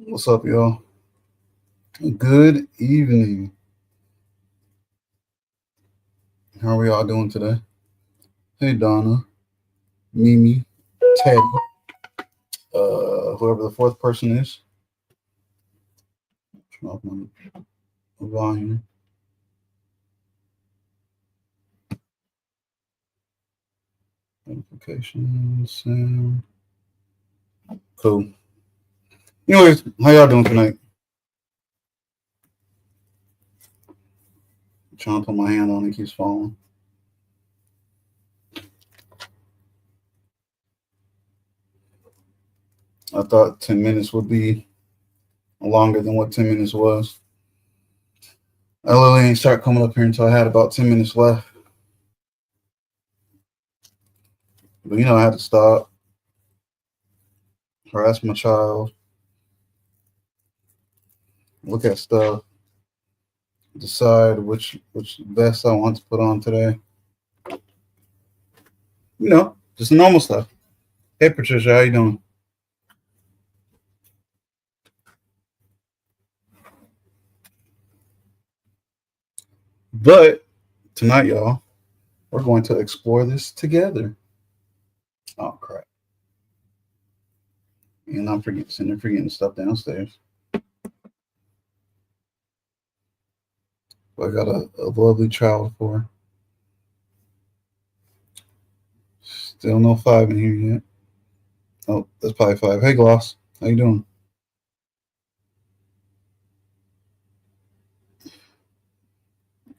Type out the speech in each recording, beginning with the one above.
What's up, y'all? Good evening. How are y'all doing today? Hey, Donna, Mimi, Teddy, whoever the fourth person is. Turn off my volume. Notifications, sound. Cool. Anyways, how y'all doing tonight? I'm trying to put my hand on it, keeps falling. I thought 10 minutes would be longer than what 10 minutes was. I literally ain't start coming up here until I had about 10 minutes left. But I had to stop, harass my child, look at stuff, decide which vest I want to put on today. Just the normal stuff. Hey, Patricia, how you doing? But tonight, y'all, we're going to explore this together. Oh, crap. And I'm forgetting stuff downstairs. I got a lovely child for her. Still no 5 in here yet. Oh, that's probably 5. Hey, Gloss. How you doing?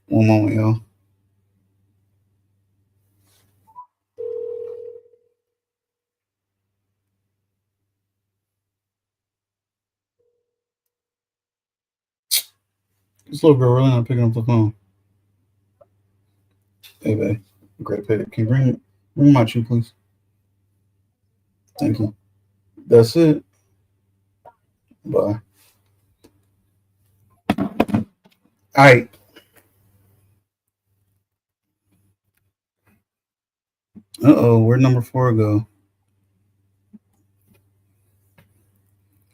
One moment, y'all. This little girl really not picking up the phone. Hey, babe. Great pick. Can you bring my chew, please? Thank you. That's it. Bye. All right. Where'd number 4 go?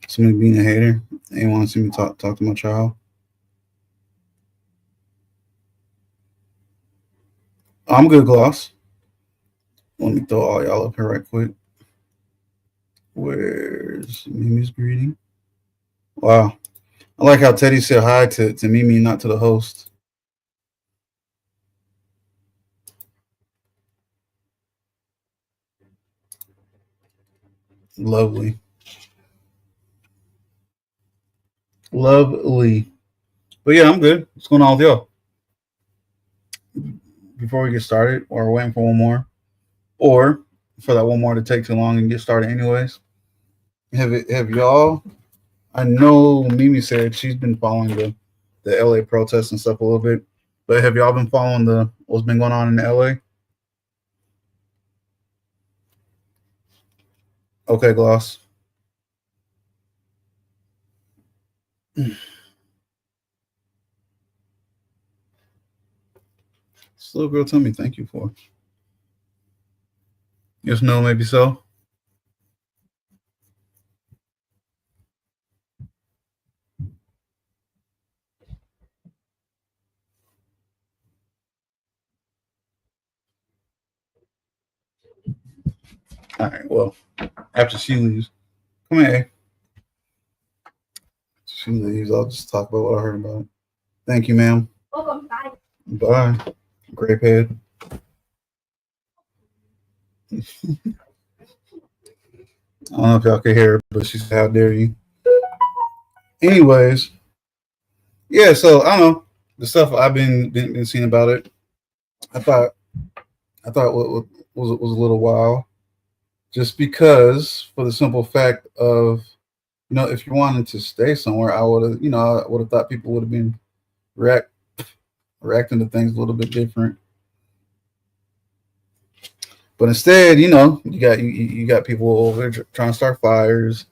Somebody being a hater. They want to see me talk to my child. I'm good, Gloss. Let me throw all y'all up here right quick. Where's Mimi's greeting? Wow. I like how Teddy said hi to Mimi, not to the host. Lovely. Lovely. But yeah, I'm good. What's going on with y'all? Before we get started, or we're waiting for one more, or for that one more to take too long and get started anyways. Have y'all? I know Mimi said she's been following the LA protests and stuff a little bit, but have y'all been following what's been going on in LA? Okay, Gloss. This little girl told me thank you for. Yes, no, maybe so. All right, well, after she leaves, come here. After she leaves, I'll just talk about what I heard about it. Thank you, ma'am. Welcome. Bye. Bye. Grape head. I don't know if y'all can hear her, but she said, "How dare you?" Anyways, yeah. So I don't know the stuff I've been seeing about it. I thought what was a little wild, just because for the simple fact of if you wanted to stay somewhere, I would have thought people would have been reacting to things a little bit different. But instead, you got people over there trying to start fires.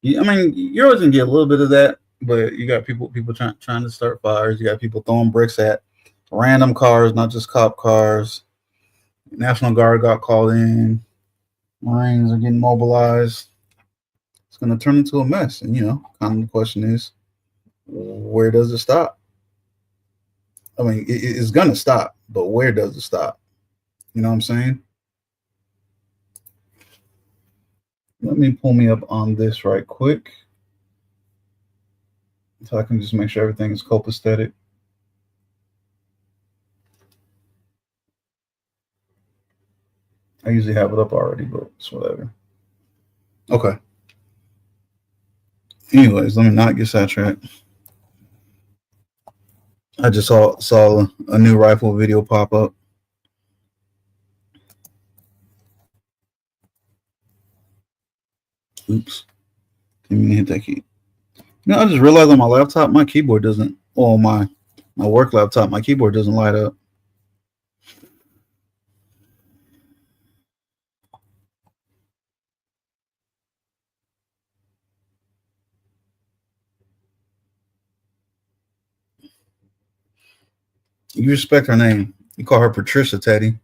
You're always gonna get a little bit of that, but you got people trying to start fires. You got people throwing bricks at random cars, not just cop cars. National Guard got called in. Marines are getting mobilized. It's going to turn into a mess. And, kind of the question is, where does it stop? I mean, it's going to stop, but where does it stop? You know what I'm saying? Let me pull me up on this right quick so I can just make sure everything is copacetic. I usually have it up already, but it's whatever. Okay. Anyways, let me not get sidetracked. I just saw a new rifle video pop up. Oops. Didn't mean to hit that key. I just realized on my laptop, my keyboard doesn't, well, my work laptop, my keyboard doesn't light up. You respect her name. You call her Patricia, Teddy.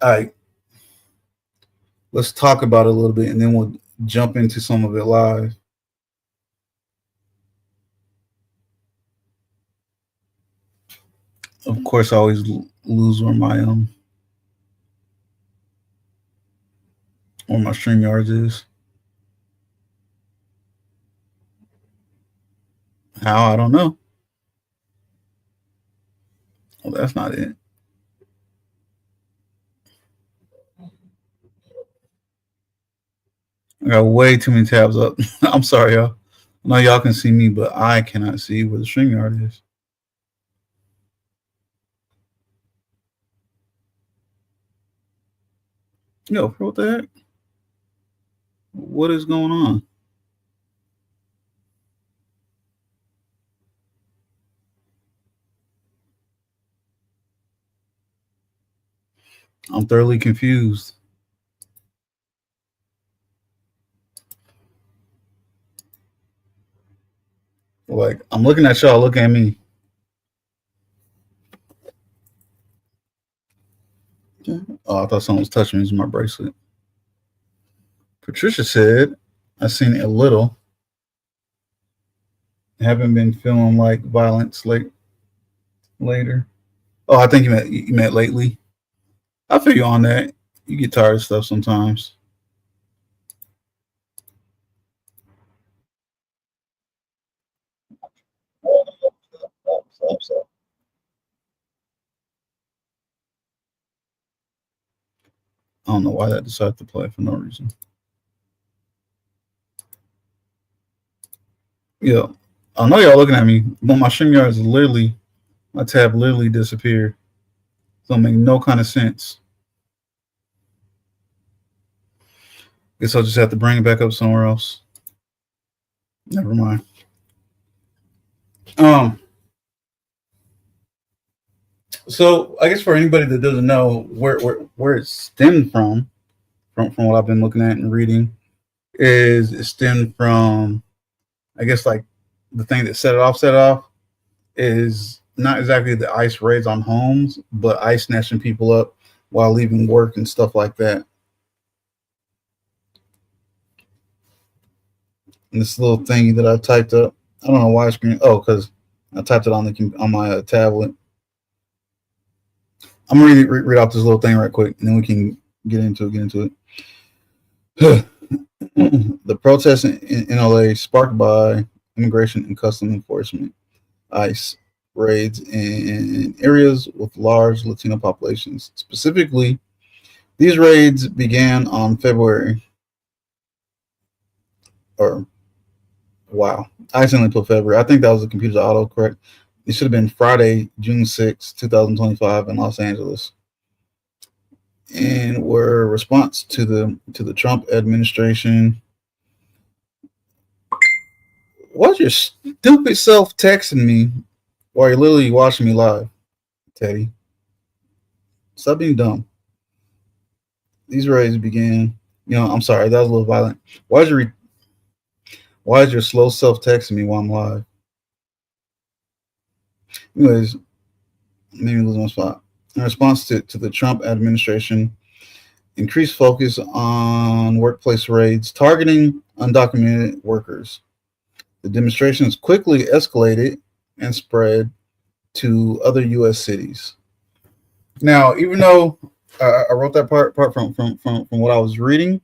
All right. Let's talk about it a little bit, and then we'll jump into some of it live. Of course, I always lose where my StreamYards is. How? I don't know. Well, that's not it. I got way too many tabs up. I'm sorry, y'all. I know y'all can see me, but I cannot see where the StreamYard is. Yo, what the heck? What is going on? I'm thoroughly confused. Like, I'm looking at y'all, look at me. Oh, I thought someone was touching me with my bracelet. Patricia said, I've seen it a little. Haven't been feeling like violence later. Oh, I think you meant lately. I feel you on that. You get tired of stuff sometimes. I don't know why that decided to play for no reason. Yeah, I know y'all looking at me, but my StreamYard is literally, my tab literally disappeared. So it make no kind of sense. Guess I'll just have to bring it back up somewhere else. Never mind. Um. So I guess for anybody that doesn't know where it stemmed from what I've been looking at and reading, is it stemmed from, I guess, like the thing that set off is not exactly the ICE raids on homes, but ICE snatching people up while leaving work and stuff like that. And this little thingy that I typed up, I don't know why screen. Oh, because I typed it on my tablet. I'm gonna read off this little thing right quick, and then we can get into it. The protests in LA sparked by immigration and custom enforcement, ICE raids in areas with large Latino populations. Specifically, these raids began on February. Or wow, I accidentally put February. I think that was the computer's autocorrect. It should have been Friday, June 6, 2025 in Los Angeles. And were a response to the Trump administration. What's your stupid self texting me while you're literally watching me live, Teddy? Stop being dumb. These raids began. I'm sorry, that was a little violent. Why is your slow self texting me while I'm live? Anyways, maybe lose my spot. In response to the Trump administration, increased focus on workplace raids targeting undocumented workers. The demonstrations quickly escalated and spread to other U.S. cities. Now, even though I wrote that part from what I was reading,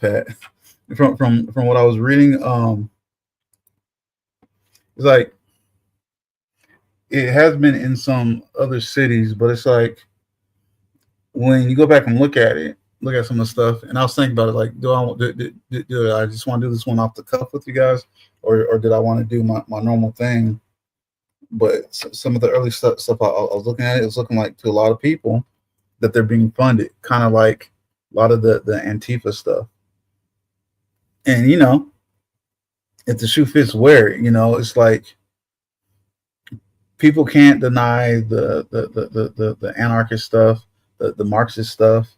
Pat, from what I was reading, it's like it has been in some other cities, but it's like when you go back and look at some of the stuff, and I was thinking about it, like, do I just want to do this one off the cuff with you guys, or did I want to do my normal thing? But some of the early stuff I was looking at, it was looking like to a lot of people that they're being funded, kind of like a lot of the Antifa stuff. And if the shoe fits, wear it. It's like people can't deny the anarchist stuff, the Marxist stuff,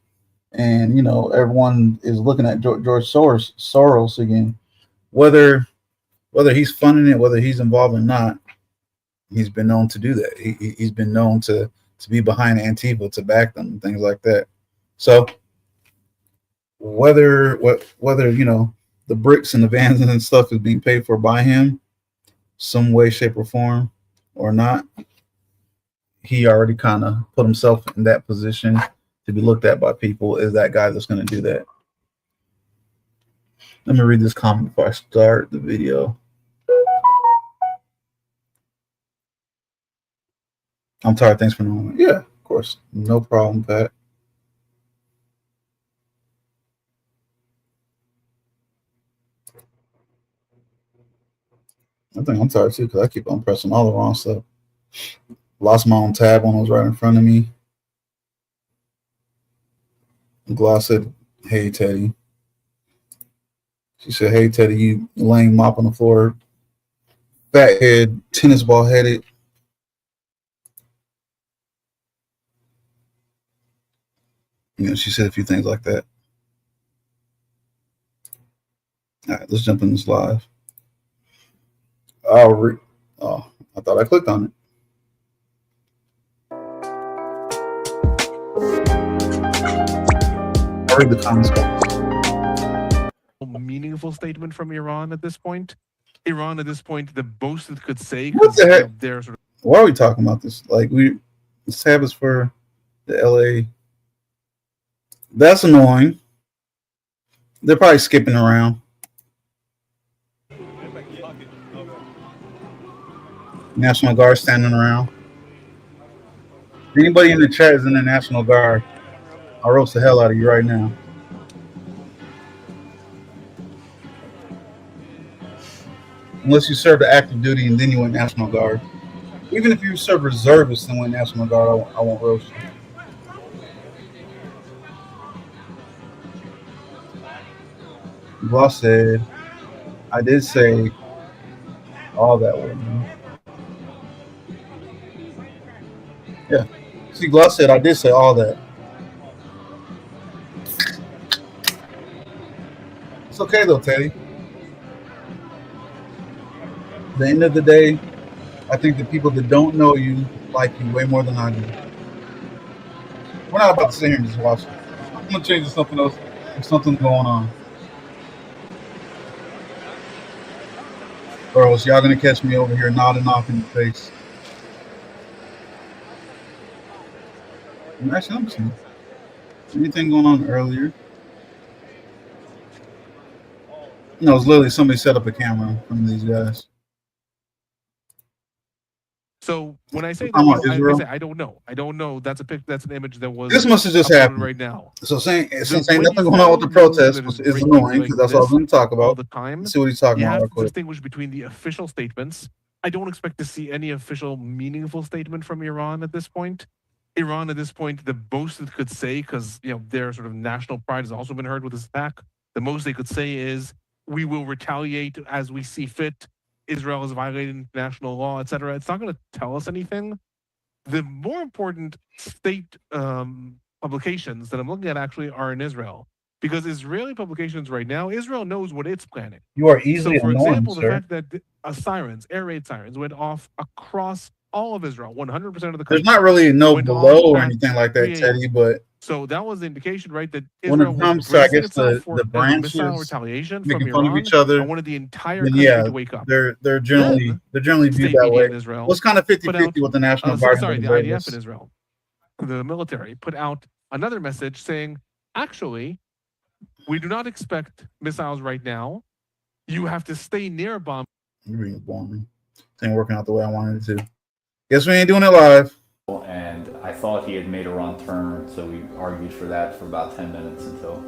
and everyone is looking at George Soros again, whether he's funding it, whether he's involved or not. He's been known to do that. He's been known to be behind Antifa, to back them, and things like that. So whether the bricks and the vans and stuff is being paid for by him, some way, shape, or form, or not, he already kind of put himself in that position to be looked at by people as that guy that's going to do that. Let me read this comment before I start the video. I'm tired. Thanks for knowing. Yeah, of course. No problem, Pat. I think I'm tired too because I keep on pressing all the wrong stuff. Lost my own tab when it was right in front of me. Gloss said, "Hey, Teddy." She said, "Hey, Teddy, you laying mop on the floor, fat head, tennis ball headed." She said a few things like that. All right, let's jump in this live. Oh, I thought I clicked on it. I'll read the comments. Meaningful statement from Iran at this point. Iran at this point, the most it could say, What the heck? They're sort of. Why are we talking about this? Like, this tab is for the LA. That's annoying. They're probably skipping around. National Guard standing around. Anybody in the chat is in the National Guard. I'll roast the hell out of you right now. Unless you served the active duty and then you went National Guard. Even if you serve reservists and went National Guard, I won't roast you. Gloss said, "I did say all that word." Yeah. See, Gloss said, "I did say all that." It's okay though, Teddy. At the end of the day, I think the people that don't know you like you way more than I do. We're not about to sit here and just watch it. I'm gonna change to something else. There's something going on. Or else y'all gonna catch me over here nodding off in the face. Actually, I'm seeing anything going on earlier. No, it's literally somebody set up a camera from these guys. So when I say that, I don't know. I don't know. That's an image that was. This must have just happened right now. So since ain't nothing going on with the protest, which is annoying because that's what I was going to talk about. All the time. Let's see what he's talking you about. have to distinguish between the official statements. I don't expect to see any official, meaningful statement from Iran at this point. Iran at this point, the most it could say, because their sort of national pride has also been hurt with this attack. The most they could say is, "We will retaliate as we see fit. Israel has violated international law, etc." It's not going to tell us anything. The more important state publications that I'm looking at actually are in Israel, because Israeli publications right now, Israel knows what it's planning. You are easily so, for annoying, example, sir. The fact that sirens, air raid sirens went off across all of Israel, 100% of the country. There's not really no Went below off or at anything like that, 3 a.m. Teddy, but So that was the indication, right, that when Israel it was comes to, I bracing guess, itself for the a missile branches retaliation from making fun of Iran each other, and wanted the entire then country yeah, to wake up. they're generally viewed State that media way. in Israel Well, it's kind of 50-50 with the National Guard and the the IDF in Israel, the military, put out another message saying, actually, we do not expect missiles right now. You have to stay near bomb. You're being boring. It ain't working out the way I wanted it to. Guess we ain't doing it live. And I thought he had made a wrong turn, so we argued for that for about 10 minutes until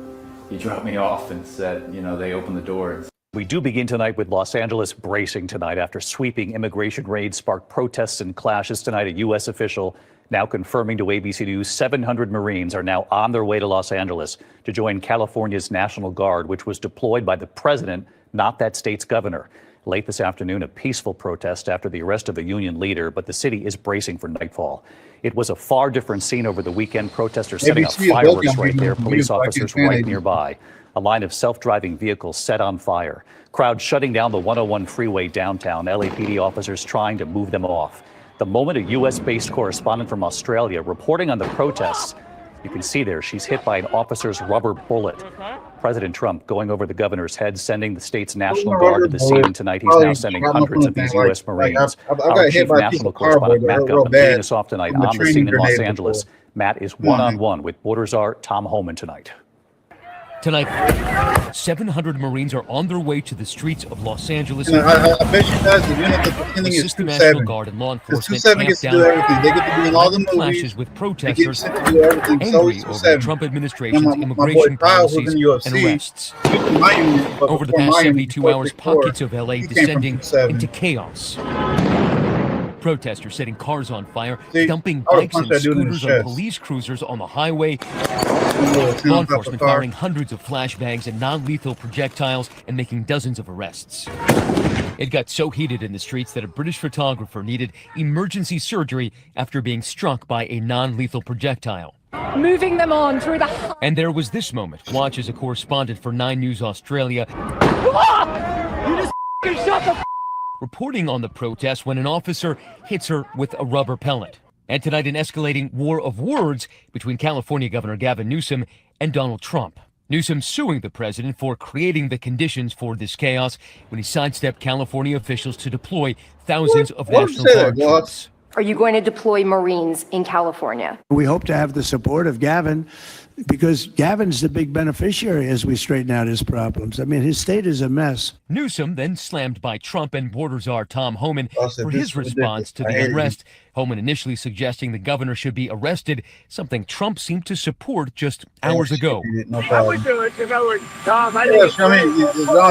he dropped me off and said, you know, they opened the door. We do begin tonight with Los Angeles bracing tonight after sweeping immigration raids sparked protests and clashes tonight. A U.S. official now confirming to ABC News 700 Marines are now on their way to Los Angeles to join California's National Guard, which was deployed by the president, not that state's governor. Late this afternoon, a peaceful protest after the arrest of a union leader, but the city is bracing for nightfall. It was a far different scene over the weekend. Protesters setting up fireworks right there, police officers right nearby. A line of self-driving vehicles set on fire. Crowds shutting down the 101 freeway downtown. LAPD officers trying to move them off. The moment a U.S.-based correspondent from Australia reporting on the protests, you can see there she's hit by an officer's rubber bullet. President Trump going over the governor's head, sending the state's National Guard to the scene tonight. He's now sending hundreds of these U.S. Marines. Our chief national correspondent, Matt Gutman, leading us off tonight on the scene in Los Angeles. Matt is one-on-one with Border Czar Tom Homan tonight. Tonight, 700 Marines are on their way to the streets of Los Angeles. I bet you guys the unit at the beginning is the National Guard and law enforcement camped down everything. They get to be in all the movies. Clashes with protesters angry over the Trump administration's immigration policies and arrests. Over the past 72 hours, pockets of LA descending into chaos. Protesters setting cars on fire, dumping bikes and scooters on police cruisers on the highway. Law enforcement firing hundreds of flashbangs and non-lethal projectiles and making dozens of arrests. It got so heated in the streets that a British photographer needed emergency surgery after being struck by a non-lethal projectile. Moving them on through the... And there was this moment. Watch as a correspondent for 9 News Australia You just shut the reporting on the protest when an officer hits her with a rubber pellet. And tonight, an escalating war of words between California Governor Gavin Newsom and Donald Trump. Newsom suing the president for creating the conditions for this chaos when he sidestepped California officials to deploy thousands of National Guard troops. Are you going to deploy Marines in California? We hope to have the support of Gavin because Gavin's the big beneficiary as we straighten out his problems. I mean, his state is a mess. Newsom then slammed by Trump and Border Czar Tom Homan for his response to the arrest. Homan initially suggesting the governor should be arrested, something Trump seemed to support just hours ago. I would do it if I were Tom. I think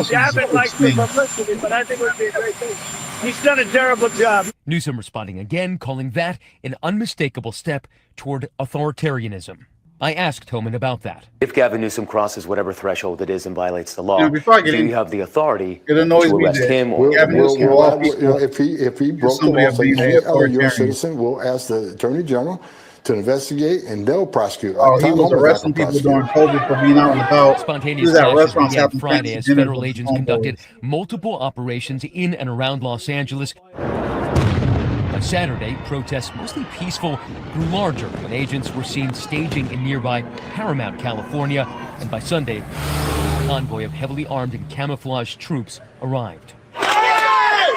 Gavin likes the publicity, but I think it would be a great thing. He's done a terrible job. Newsom responding again, calling that an unmistakable step toward authoritarianism. I asked Homan about that. If Gavin Newsom crosses whatever threshold it is and violates the law, do you have the authority to arrest him? If he broke the law, saying, hey, you're a citizen, we'll ask the Attorney General to investigate, and they'll prosecute. He was arresting people during COVID for being out and about. Spontaneous clashes began Friday as federal agents conducted multiple operations in and around Los Angeles. By Saturday, protests, mostly peaceful, grew larger when agents were seen staging in nearby Paramount, California. And by Sunday, a convoy of heavily armed and camouflaged troops arrived.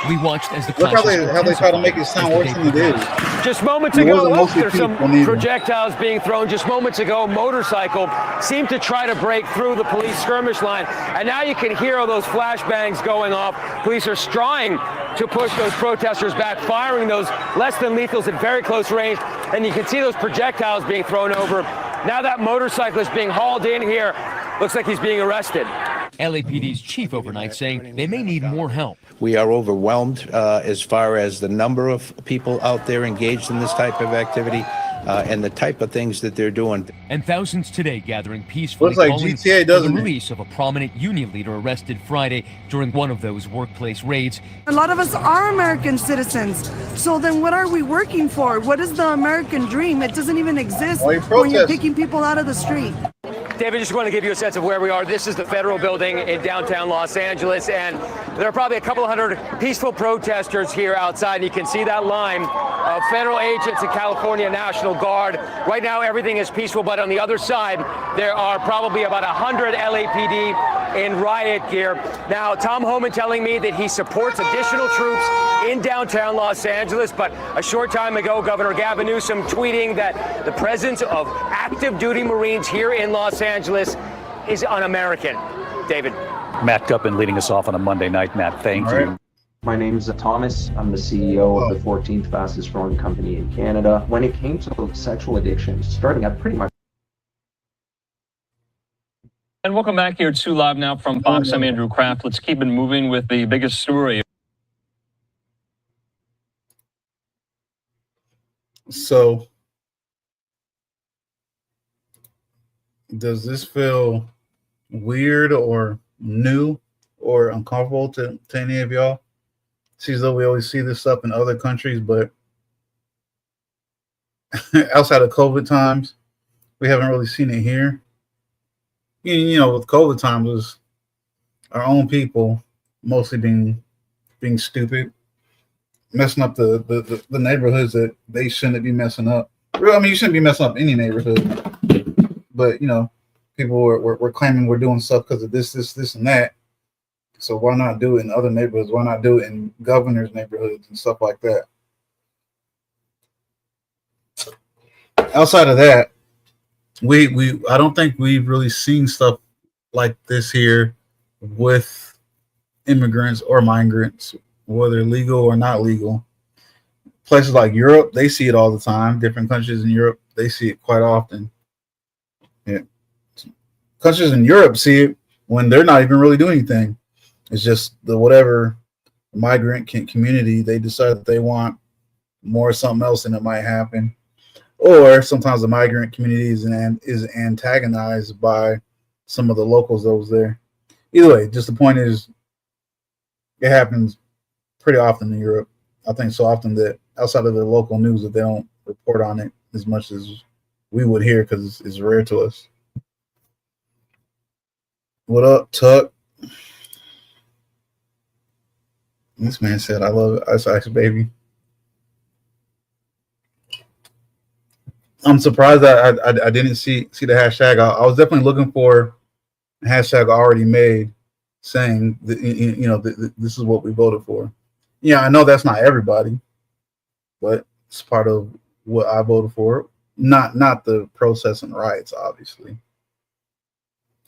We watched as the clashes how they try to make it sound worse than it is. Just moments ago, there's some projectiles being thrown. Just moments ago, a motorcycle seemed to try to break through the police skirmish line. And now you can hear all those flashbangs going off. Police are trying to push those protesters back, firing those less than lethals at very close range. And you can see those projectiles being thrown over. Now that motorcyclist being hauled in here, looks like he's being arrested. LAPD's chief overnight saying they may need more help. We are overwhelmed as far as the number of people out there engaged in this type of activity and the type of things that they're doing. And thousands today gathering peacefully calling for the release of a prominent union leader arrested Friday during one of those workplace raids. A lot of us are American citizens. So then what are we working for? What is the American dream? It doesn't even exist when you're picking people out of the street. David, just want to give you a sense of where we are. This is the federal building in downtown Los Angeles, and there are probably a couple of hundred peaceful protesters here outside. And you can see that line of federal agents and California National Guard. Right now, everything is peaceful, but on the other side, there are probably about 100 LAPD in riot gear. Now, Tom Homan telling me that he supports additional troops in downtown Los Angeles, but a short time ago, Governor Gavin Newsom tweeting that the presence of active duty Marines here in Los Angeles is un-American. David. Matt Gutman leading us off on a Monday night. Matt, thank you. My name is Thomas. I'm the CEO of the 14th fastest growing company in Canada. When it came to sexual addiction, starting at pretty much. And welcome back here to Live Now from Fox. I'm Andrew Kraft. Let's keep it moving with the biggest story. So, does this feel weird or new or uncomfortable to any of y'all? Seems though we always see this stuff in other countries, but outside of COVID times, we haven't really seen it here. You know, with COVID times, it was our own people mostly being stupid, messing up the neighborhoods that they shouldn't be messing up. I mean, you shouldn't be messing up any neighborhood, but you know, people were claiming we're doing stuff because of this, and that. So why not do it in other neighborhoods? Why not do it in governors' neighborhoods and stuff like that? Outside of that, I don't think we've really seen stuff like this here with immigrants or migrants, whether legal or not legal. Places like Europe, they see it all the time. Different countries in Europe, they see it quite often. Yeah. Countries in Europe see it when they're not even really doing anything. It's just the whatever migrant community, they decide that they want more something else, and it might happen. Or sometimes the migrant community is antagonized by some of the locals that was there. Either way, just the point is, it happens pretty often in Europe. I think so often that outside of the local news that they don't report on it as much as we would hear because it's rare to us. What up, Tuck? This man said, I love Ice Ice Baby. I'm surprised that I didn't see the hashtag. I was definitely looking for a hashtag already made saying that, you know, this is what we voted for. Yeah, I know that's not everybody, but it's part of what I voted for. Not the process and riots, obviously.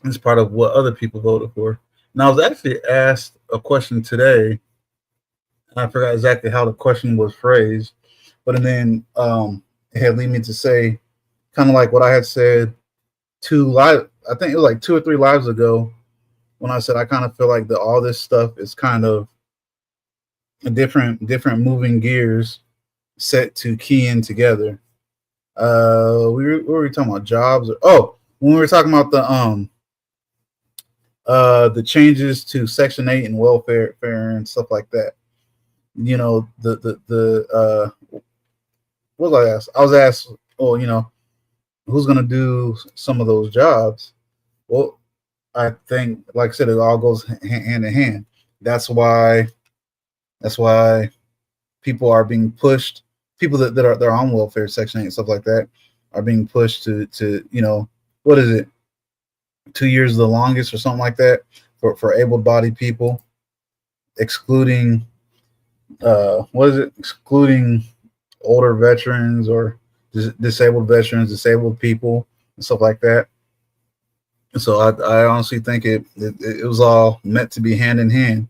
It's part of what other people voted for. And I was actually asked a question today. I forgot exactly how the question was phrased, but then it had led me to say kind of like what I had said I think it was like 2 or 3 lives ago when I said I kind of feel like all this stuff is kind of a different moving gears set to key in together. We were talking about jobs. When we were talking about the changes to Section 8 and welfare and stuff like that. You know, what was I asked? I was asked, you know, who's going to do some of those jobs? Well, I think, like I said, it all goes hand in hand. That's why people are being pushed. People that are on welfare, Section 8 and stuff like that are being pushed to you know, what is it? 2 years the longest or something like that for able-bodied people, excluding excluding older veterans or disabled veterans, disabled people and stuff like that. So I honestly think it was all meant to be hand in hand.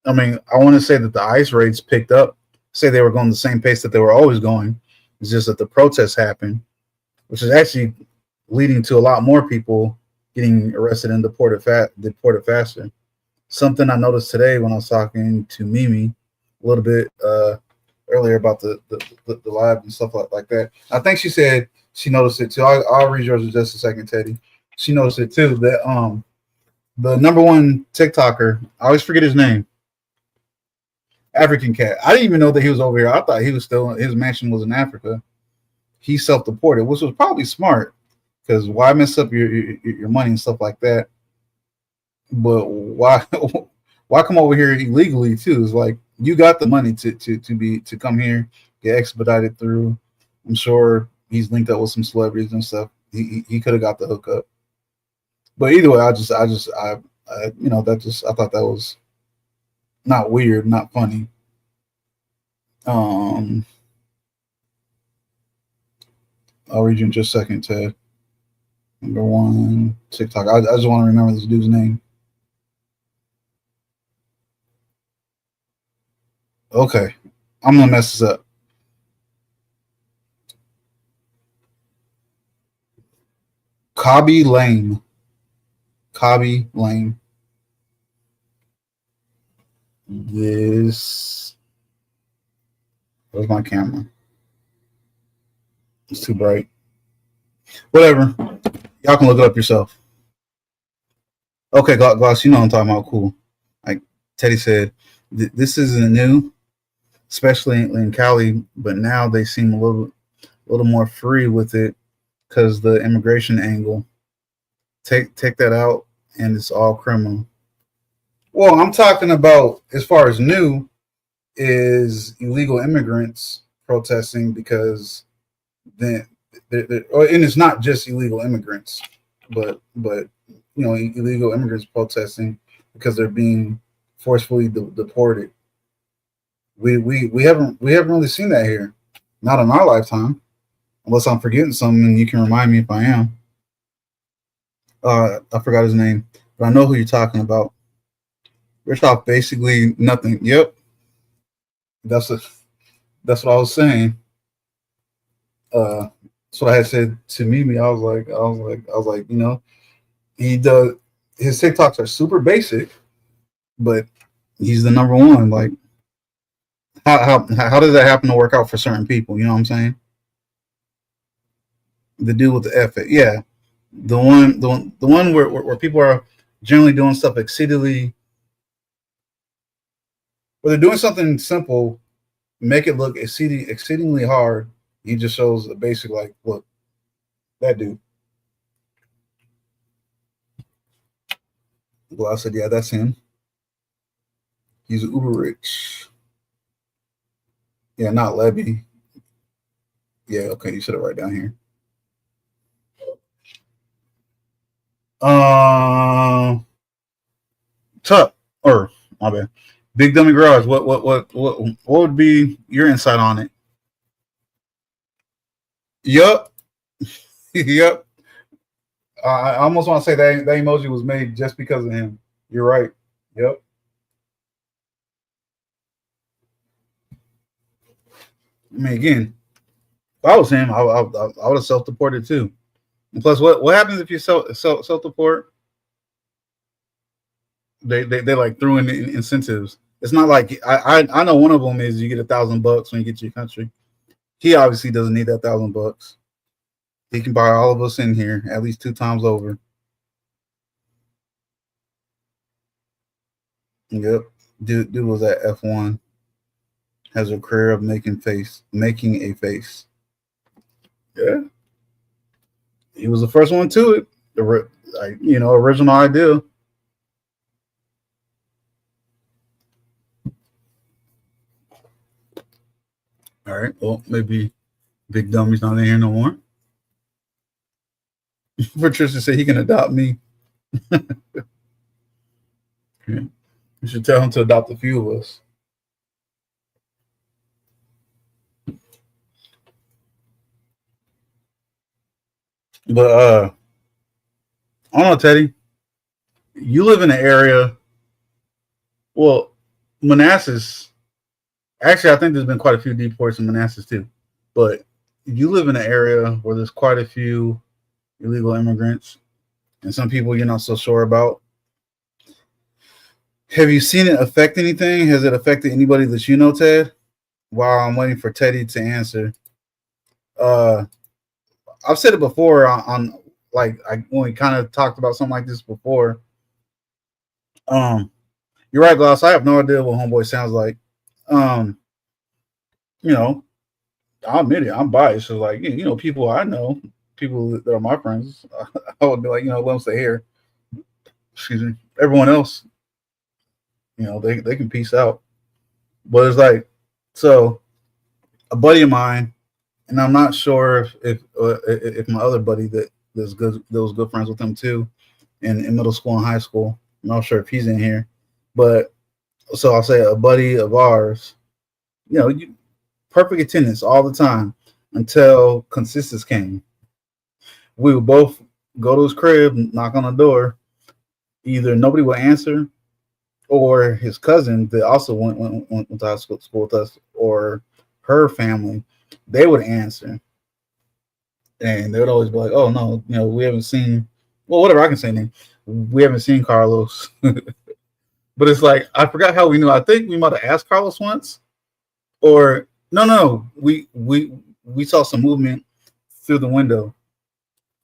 I mean, I want to say that the ICE raids picked up, say they were going the same pace that they were always going. It's just that the protests happened, which is actually leading to a lot more people getting arrested and deported faster. Something I noticed today when I was talking to Mimi a little bit earlier about the live and stuff like that. I think she said she noticed it too. I'll read yours in just a second, Teddy. She noticed it too, that the #1 TikToker, I always forget his name, African Cat. I didn't even know that he was over here. I thought he was still, his mansion was in Africa. He self-deported, which was probably smart because why mess up your money and stuff like that? But why why come over here illegally too? It's like you got the money to come here, get expedited through. I'm sure he's linked up with some celebrities and stuff. He could have got the hookup. But either way, I you know, I thought that was not weird, not funny. I'll read you in just a second, Ted. Number one, TikTok. I just want to remember this dude's name. Okay, I'm gonna mess this up. Cobby Lame. This. Where's my camera? It's too bright. Whatever. Y'all can look it up yourself. Okay, Gloss, you know what I'm talking about. Cool. Like Teddy said, this isn't new, especially in Cali, but now they seem a little more free with it because the immigration angle. Take that out, and it's all criminal. Well, I'm talking about as far as new is illegal immigrants protesting because then, and it's not just illegal immigrants, but you know, illegal immigrants protesting because they're being forcefully deported. We haven't really seen that here, not in our lifetime, unless I'm forgetting something, and you can remind me if I am. I forgot his name, but I know who you're talking about. Rich off basically nothing. Yep, that's what I was saying. That's what I had said to Mimi. I was like, you know, he does. His TikToks are super basic, but he's the number one. Like, how does that happen to work out for certain people? You know what I'm saying? The dude with the F, yeah, the one where people are generally doing stuff exceedingly, where they're doing something simple, make it look exceedingly hard. He just shows a basic, like, look, that dude. Well, I said, yeah, that's him. He's uber rich. Yeah, not Levy. Yeah, okay, you said it right down here. Tuck, or my bad. Big Dummy Garage. What would be your insight on it? Yup. Yup. I almost want to say that emoji was made just because of him. You're right. Yep. I mean, again, if I was him, I would have self-deported too. And plus, what happens if you self-deport? They like threw in incentives. It's not like I know one of them is you get $1,000 when you get to your country. He obviously doesn't need that $1,000. He can buy all of us in here at least 2 times over. Yep, dude was at F1. Has a career of making a face. Yeah, he was the first one to it. Original idea. All right. Well, maybe Big Dummy's not in here no more. Patricia said he can adopt me. Okay. You should tell him to adopt a few of us. But I don't know, Teddy. You live in an area. Well, Manassas. Actually, I think there's been quite a few deports in Manassas too. But you live in an area where there's quite a few illegal immigrants, and some people you're not so sure about. Have you seen it affect anything? Has it affected anybody that you know, Ted? While I'm waiting for Teddy to answer, I've said it before on when we kind of talked about something like this before. You're right, Gloss. I have no idea what Homeboy sounds like. You know, I'll admit it. I'm biased. So, like, you know, people I know people that are my friends, I would be like, let them stay here. Excuse me. Everyone else, they can peace out. But it's like, so a buddy of mine, and I'm not sure if my other buddy that was good friends with him too, in middle school and high school. I'm not sure if he's in here, but so I'll say a buddy of ours, perfect attendance all the time until consistency came. We would both go to his crib, knock on the door. Either nobody would answer, or his cousin that also went to high school with us, or her family, they would answer. And they would always be like, "Oh no, we haven't seen." Well, whatever, I can say name. We haven't seen Carlos, but it's like I forgot how we knew. I think we might have asked Carlos once, or no, we saw some movement through the window.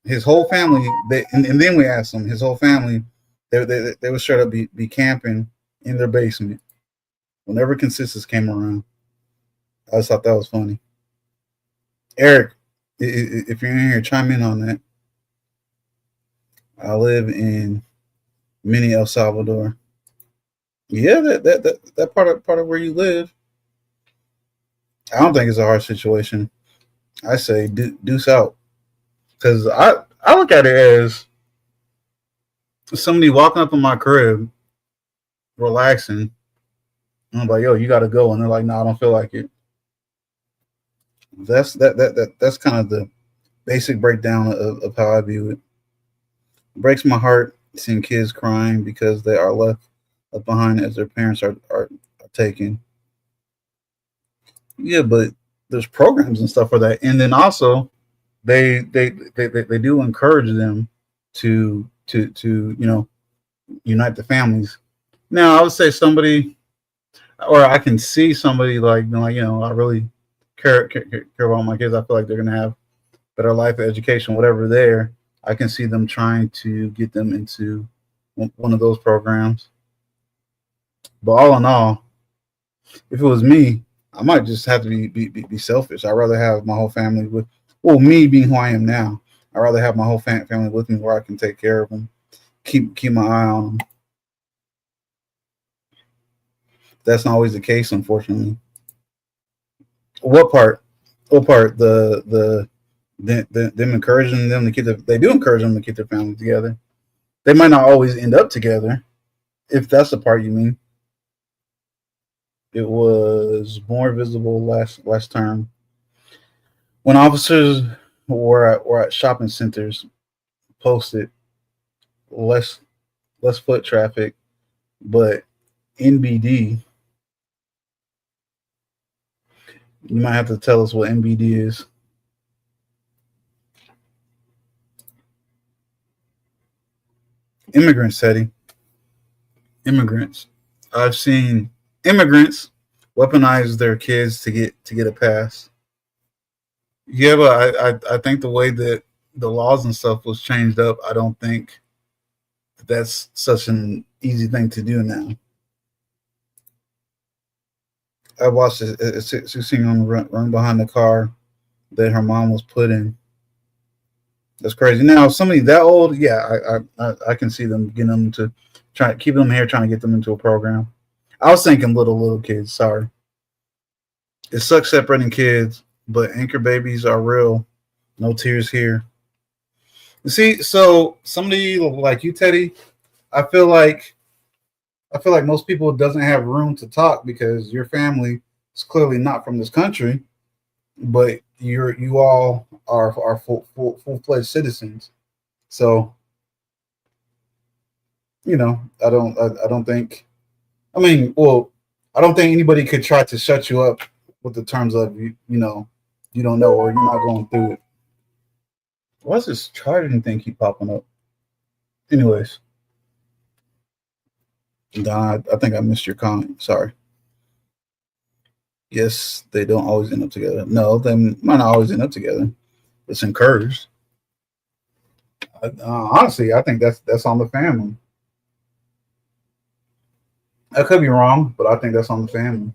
His whole family, and then we asked him. His whole family, they were sure to be camping in their basement whenever consensus came around. I just thought that was funny. Eric, if you're in here, chime in on that. I live in mini El Salvador. Yeah, that part of where you live. I don't think it's a hard situation. I say deuce out, because I look at it as somebody walking up in my crib, relaxing, and I'm like, "Yo, you got to go," and they're like, "No, I don't feel like it." That's kind of the basic breakdown of how I view it. It breaks my heart seeing kids crying because they are left behind as their parents are taken. Yeah, but there's programs and stuff for that, and then also they do encourage them to unite the families. Now I would say somebody, or I can see somebody like I really care about my kids. I feel like they're gonna have better life, education, whatever. There, I can see them trying to get them into one of those programs. But all in all, if it was me, I might just have to be selfish. I'd rather have my whole family with, me being who I am now. I'd rather have my whole family with me where I can take care of them, keep my eye on them. That's not always the case, unfortunately. What part? Them encouraging them to keep they do encourage them to keep their family together. They might not always end up together, if that's the part you mean. It was more visible last term when officers were at shopping centers, posted less foot traffic, but NBD. You might have to tell us what NBD is. Immigrants, Teddy. Immigrants. I've seen immigrants weaponize their kids to get a pass. Yeah, but I think the way that the laws and stuff was changed up, I don't think that's such an easy thing to do now. I watched a 16-year-old run behind the car that her mom was put in. That's crazy. Now, somebody that old, yeah, I can see them getting them to try to keep them here, trying to get them into a program. I was thinking little kids. Sorry, it sucks separating kids, but anchor babies are real. No tears here. You see, so somebody like you, Teddy, I feel like most people doesn't have room to talk because your family is clearly not from this country, but you all are full-fledged citizens. So, I don't think. I mean, well, I don't think anybody could try to shut you up with the terms of you don't know or you're not going through it. Why does this charging thing keep popping up? Anyways. Don, I think I missed your comment. Sorry. Yes, they don't always end up together. No, they might not always end up together. It's encouraged. Honestly, I think that's on the family. I could be wrong, but I think that's on the family.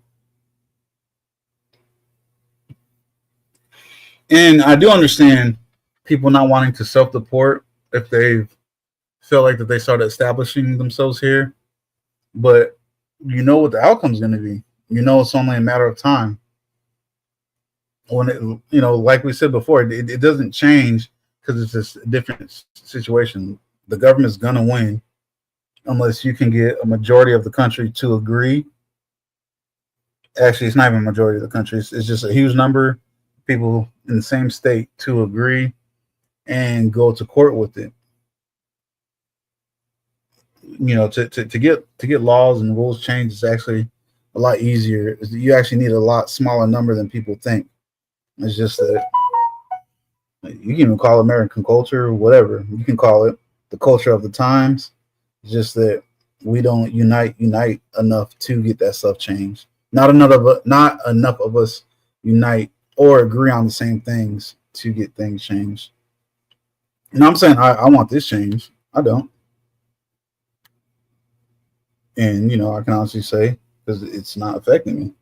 And I do understand people not wanting to self-deport if they feel like that they started establishing themselves here. But you know what the outcome is going to be. You know it's only a matter of time. When it, you know, like we said before, it doesn't change because it's just a different situation. The government's going to win unless you can get a majority of the country to agree. Actually, it's not even a majority of the country. It's just a huge number of people in the same state to agree and go to court with it. You know, to get laws and rules changed is actually a lot easier. You actually need a lot smaller number than people think. It's just that you can even call it American culture or whatever. You can call it the culture of the times. It's just that we don't unite enough to get that stuff changed. Not enough of us unite or agree on the same things to get things changed. And I'm saying I want this change. I don't. And, you know, I can honestly say because it's not affecting me.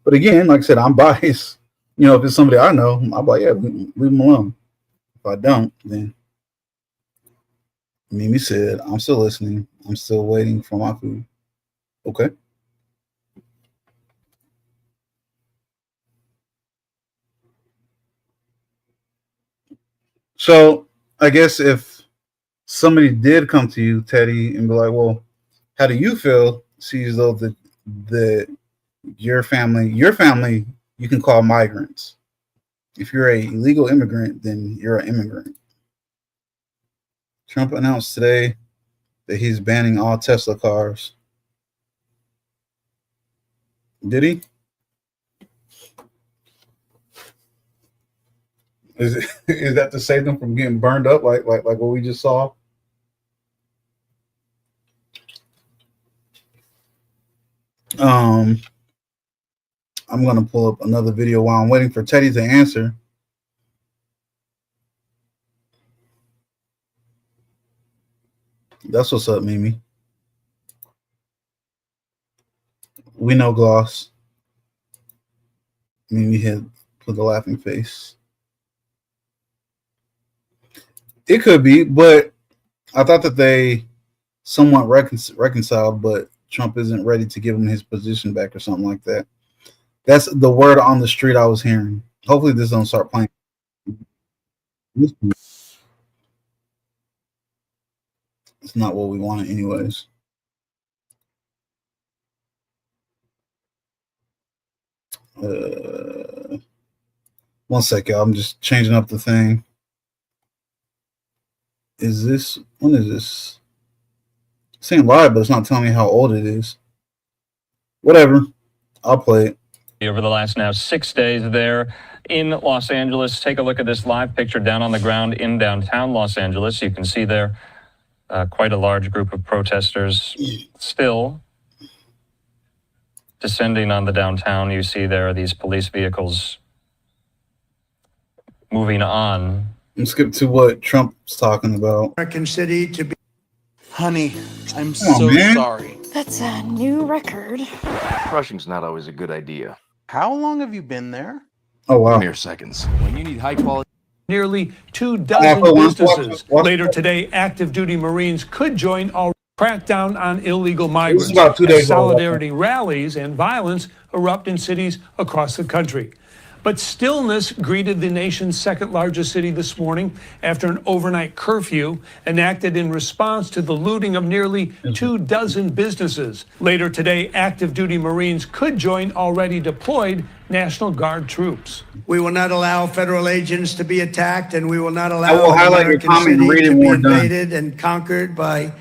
But again, like I said, I'm biased. You know, if it's somebody I know, I'll be like, yeah, leave them alone. If I don't, then Mimi said, I'm still listening. I'm still waiting for my food. Okay. So I guess if somebody did come to you, Teddy, and be like, well, how do you feel? See as though your family you can call migrants. If you're an illegal immigrant, then you're an immigrant. Trump announced today that he's banning all Tesla cars. Did he? Is that to save them from getting burned up like what we just saw? I'm gonna pull up another video while I'm waiting for Teddy to answer. That's what's up, Mimi. We know Gloss. Mimi had put the laughing face. It could be, but I thought that they somewhat reconciled, but Trump isn't ready to give him his position back or something like that. That's the word on the street I was hearing. Hopefully this don't start playing. It's not what we wanted anyways. One second, I'm just changing up the thing. When is this? It's saying live, but it's not telling me how old it is. Whatever. I'll play it. Over the last now 6 days there in Los Angeles. Take a look at this live picture down on the ground in downtown Los Angeles. You can see there quite a large group of protesters still descending on the downtown. You see there are these police vehicles moving on. Let's skip to what Trump's talking about. American city to be. Honey, I'm so sorry. That's a new record. Rushing's not always a good idea. How long have you been there? Oh, wow. Mere seconds. When you need high quality. Nearly 24 businesses. Later today, active duty Marines could join our crackdown on illegal migrants. About 2 days Solidarity rallies and violence erupt in cities across the country. But stillness greeted the nation's second largest city this morning after an overnight curfew enacted in response to the looting of nearly 24 businesses. Later today, active duty Marines could join already deployed National Guard troops. We will not allow federal agents to be attacked, and we will not allow American city to be invaded and conquered by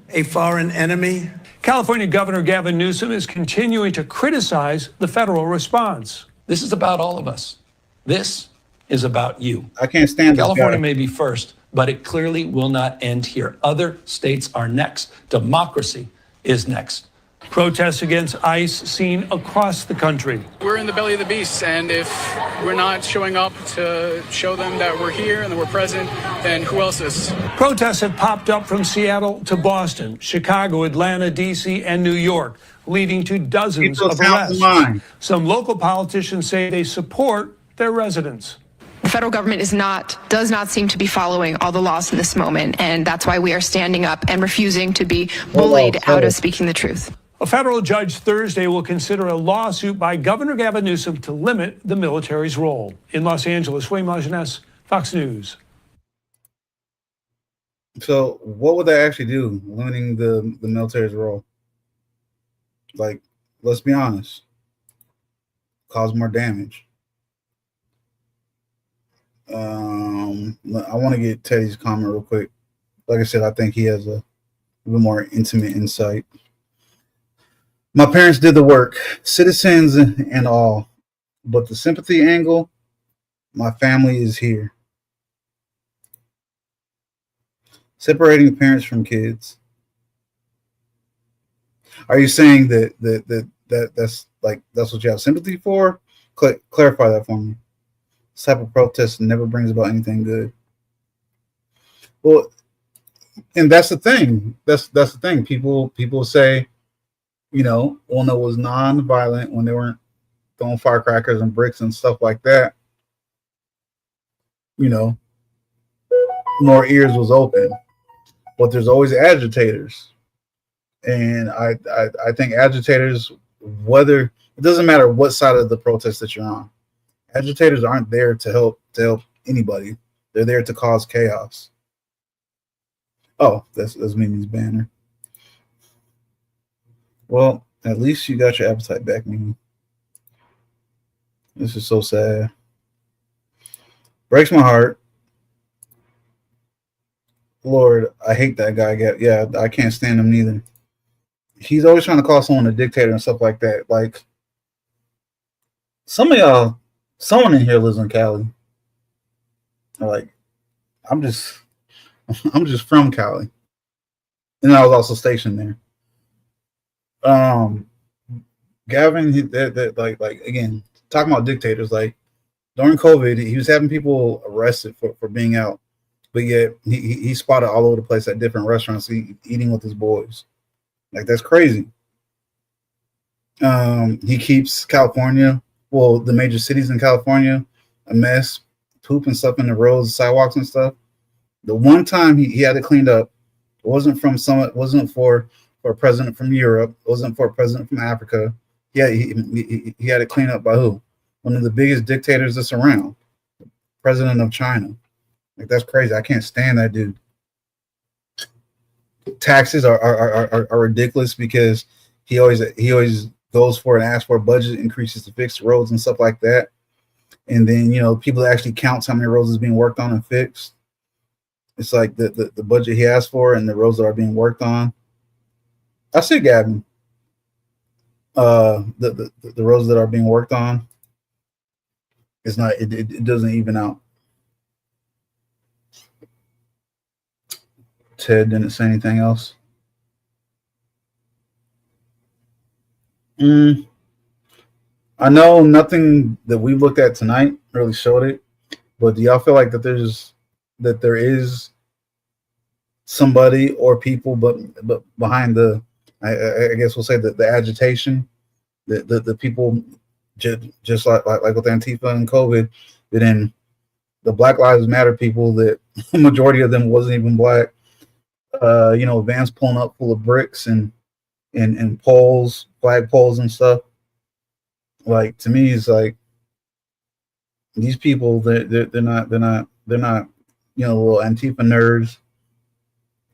a foreign enemy. California Governor Gavin Newsom is continuing to criticize the federal response. This is about all of us. This is about you. I can't stand this California guy. may be first, but it clearly will not end here. Other states are next. Democracy is next. Protests against ICE seen across the country. We're in the belly of the beast, and if we're not showing up to show them that we're here and that we're present, then who else is? Protests have popped up from Seattle to Boston, Chicago, Atlanta, D.C., and New York, leading to dozens of arrests. Some local politicians say they support their residents. federal government does not seem to be following all the laws in this moment, and that's why we are standing up and refusing to be bullied out of speaking the truth. A federal judge Thursday will consider a lawsuit by Governor Gavin Newsom to limit the military's role. In Los Angeles, Wayne Martinez, Fox News. So what would that actually do, limiting the military's role? Like, let's be honest. Cause more damage. I want to get Teddy's comment real quick. Like I said, I think he has a little more intimate insight. My parents did the work, citizens and all, but the sympathy angle, my family is here. Separating parents from kids. Are you saying that's what you have sympathy for? Clarify that for me. This type of protest never brings about anything good. Well, and that's the thing. That's the thing. People say, when it was non-violent, when they weren't throwing firecrackers and bricks and stuff like that, more ears was open. But there's always agitators. And I think agitators, whether it doesn't matter what side of the protest that you're on, agitators aren't there to help anybody. They're there to cause chaos. Oh, that's Mimi's banner. Well, at least you got your appetite back, Mimi. This is so sad. Breaks my heart. Lord, I hate that guy. Yeah, I can't stand him neither. He's always trying to call someone a dictator and stuff like that. Like, some of y'all, someone in here lives in Cali. Like, I'm just from Cali, and I was also stationed there. Gavin, like again, talking about dictators. Like, during COVID, he was having people arrested for being out, but yet he spotted all over the place at different restaurants eating with his boys. Like, that's crazy. He keeps California, the major cities in California, a mess, poop and stuff in the roads, sidewalks and stuff. The one time he had it cleaned up, it wasn't for a president from Europe, it wasn't for a president from Africa. Yeah, he had it cleaned up by who? One of the biggest dictators that's around, the president of China. Like, that's crazy. I can't stand that dude. Taxes are ridiculous because he always goes for and asks for budget increases to fix roads and stuff like that. And then, people actually count how many roads is being worked on and fixed. It's like the budget he asked for and the roads that are being worked on. I see Gavin. The roads that are being worked on, it's not, it doesn't even out. Ted didn't say anything else. I know nothing that we looked at tonight really showed it, but do y'all feel like that there is somebody or people, but behind the, I guess we'll say the agitation, the people just like with Antifa and COVID, that in the Black Lives Matter people, that the majority of them wasn't even black. Vans pulling up full of bricks and poles, flag poles and stuff. Like, to me, it's like these people, they're not little Antifa nerds.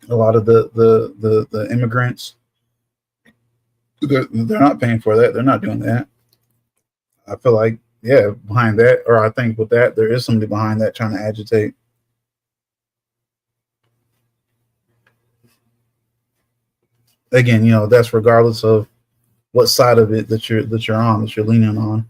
A lot of the immigrants, they're not paying for that. They're not doing that. I feel like, behind that, or I think with that, there is somebody behind that trying to agitate. Again, that's regardless of what side of it that you're on, that you're leaning on.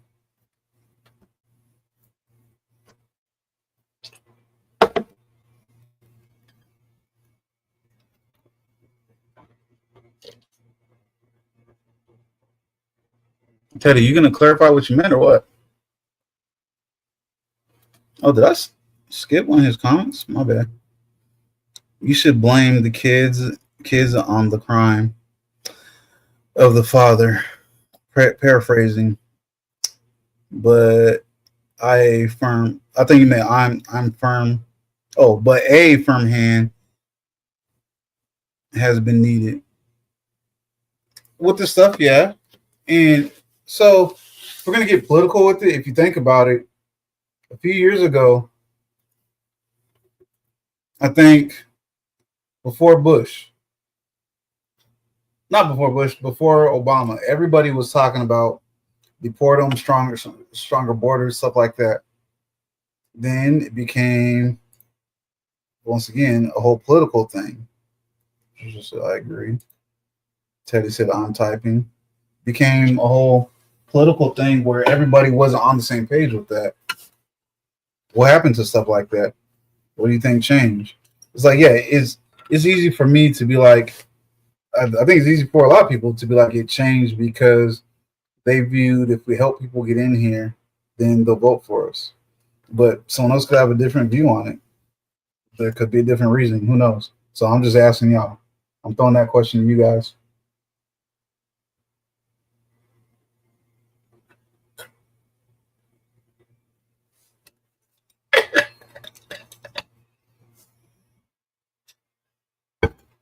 Teddy, you gonna clarify what you meant or what? Oh, did I skip one of his comments? My bad. You should blame the kids on the crime of the father. Paraphrasing, but I I think you meant I'm firm. Oh, but a firm hand has been needed with this stuff, yeah. And so we're gonna get political with it. If you think about it, a few years ago, I think before Bush, not before Bush, before Obama, everybody was talking about deport them, stronger borders, stuff like that. Then it became, once again, a whole political thing. I agree. Teddy said I'm typing. Became a whole political thing where everybody wasn't on the same page with that. What happened to stuff like that? What do you think changed? It's like, yeah, it's easy for me to be like, I think it's easy for a lot of people to be like, it changed because they viewed if we help people get in here, then they'll vote for us. But someone else could have a different view on it. There could be a different reason. Who knows? So I'm just asking y'all. I'm throwing that question to you guys.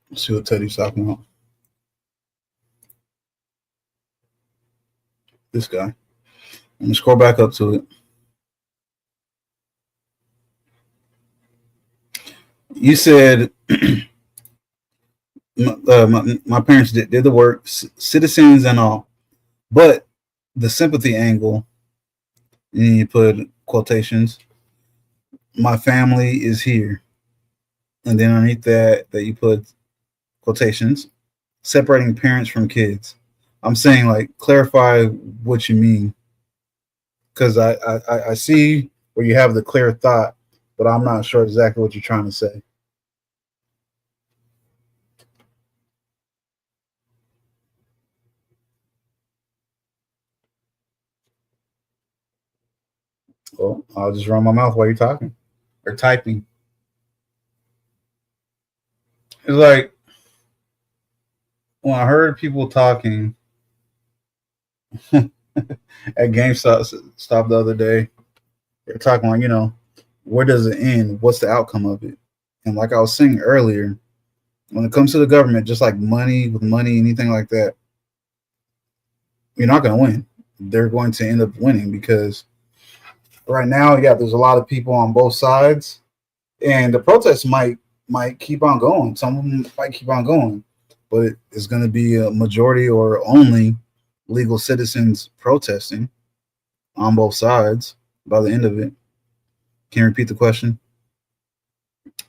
Let's see what Teddy's talking about. This guy. Let me scroll back up to it. You said my parents did the work, citizens and all, but the sympathy angle, and you put quotations, my family is here. And then underneath that you put quotations, separating parents from kids. I'm saying, like, clarify what you mean. Because I see where you have the clear thought, but I'm not sure exactly what you're trying to say. Well, I'll just run my mouth while you're talking or typing. It's like when I heard people talking at GameStop the other day, they're talking like, where does it end? What's the outcome of it? And like I was saying earlier, when it comes to the government, just like money, anything like that, you're not going to win. They're going to end up winning because right now, yeah, there's a lot of people on both sides, and the protests might keep on going. Some of them might keep on going, but it's going to be a majority or only legal citizens protesting on both sides by the end of it. Can you repeat the question?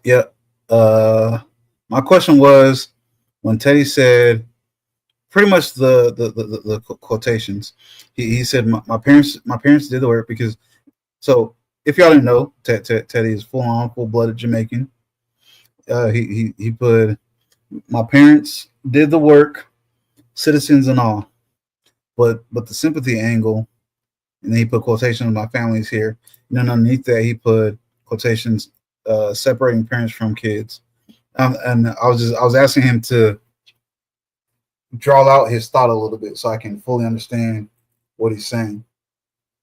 Yeah. My question was when Teddy said pretty much the quotations. He said my parents did the work because. So if y'all didn't know, Teddy is full-blooded Jamaican. He put my parents did the work, citizens and all, but the sympathy angle, and then he put quotations. My family's here, and then underneath that he put quotations, separating parents from kids. And I was asking him to draw out his thought a little bit so I can fully understand what he's saying,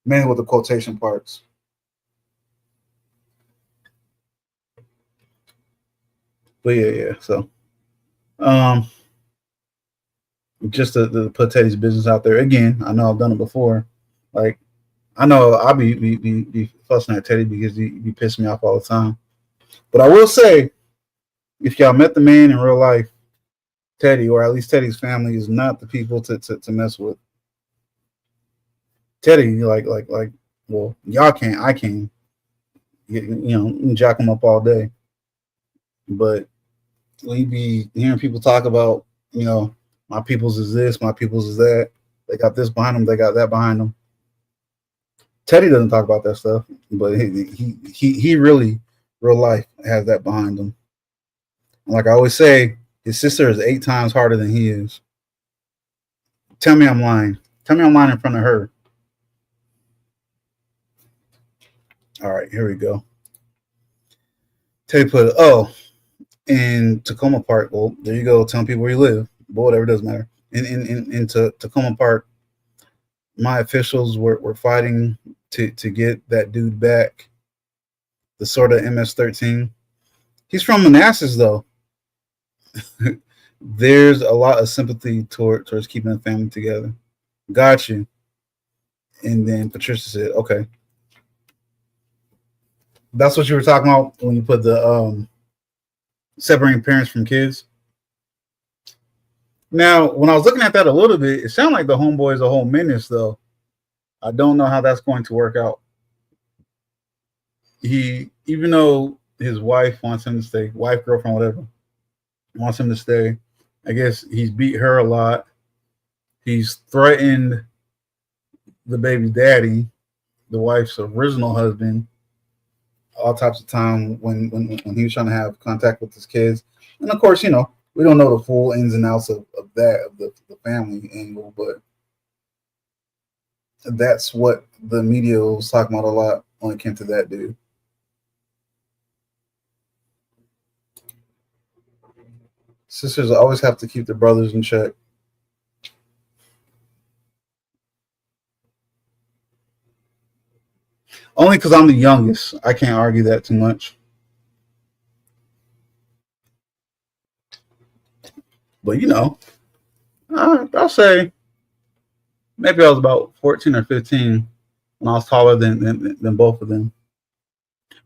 mainly with the quotation parts. But yeah. So, just to put Teddy's business out there again. I know I've done it before. Like, I know I'll be fussing at Teddy because he be pissing me off all the time. But I will say, if y'all met the man in real life, Teddy, or at least Teddy's family, is not the people to mess with. Teddy, well, y'all can't. I can. You can jack him up all day. But we be hearing people talk about, my people's is this, my people's is that. They got this behind them, they got that behind them. Teddy doesn't talk about that stuff, but he really, real life, has that behind him. And like I always say, his sister is 8 times harder than he is. Tell me I'm lying. Tell me I'm lying in front of her. All right, here we go. Teddy put, in Tacoma Park. Well, there you go. Telling people where you live. But whatever, doesn't matter. In Tacoma Park, my officials were fighting to get that dude back the sort of MS-13. He's from Manassas, though. There's a lot of sympathy towards keeping the family together. Got you. And then Patricia said, okay. That's what you were talking about when you put the separating parents from kids. Now, when I was looking at that a little bit, it sounded like the homeboy is a whole menace, though. I don't know how that's going to work out. Even though his wife wants him to stay, wife, girlfriend, whatever, wants him to stay, I guess he's beat her a lot. He's threatened the baby daddy, the wife's original husband, all types of time when he was trying to have contact with his kids. And of course, we don't know the full ins and outs of the family angle, but that's what the media was talking about a lot when it came to that dude. Sisters always have to keep their brothers in check. Only because I'm the youngest. I can't argue that too much. But I'll say maybe I was about 14 or 15 when I was taller than both of them.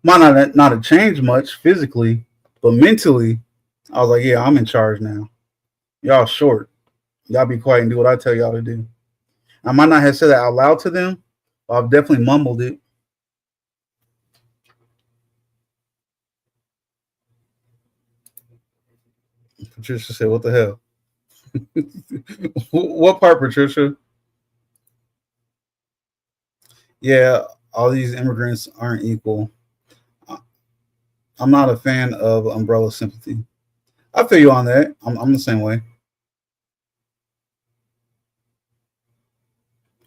Might not have changed much physically, but mentally, I was like, yeah, I'm in charge now. Y'all short. Y'all be quiet and do what I tell y'all to do. I might not have said that out loud to them, but I've definitely mumbled it. Patricia said, what the hell? What part, Patricia? Yeah, all these immigrants aren't equal. I'm not a fan of umbrella sympathy. I feel you on that. I'm the same way.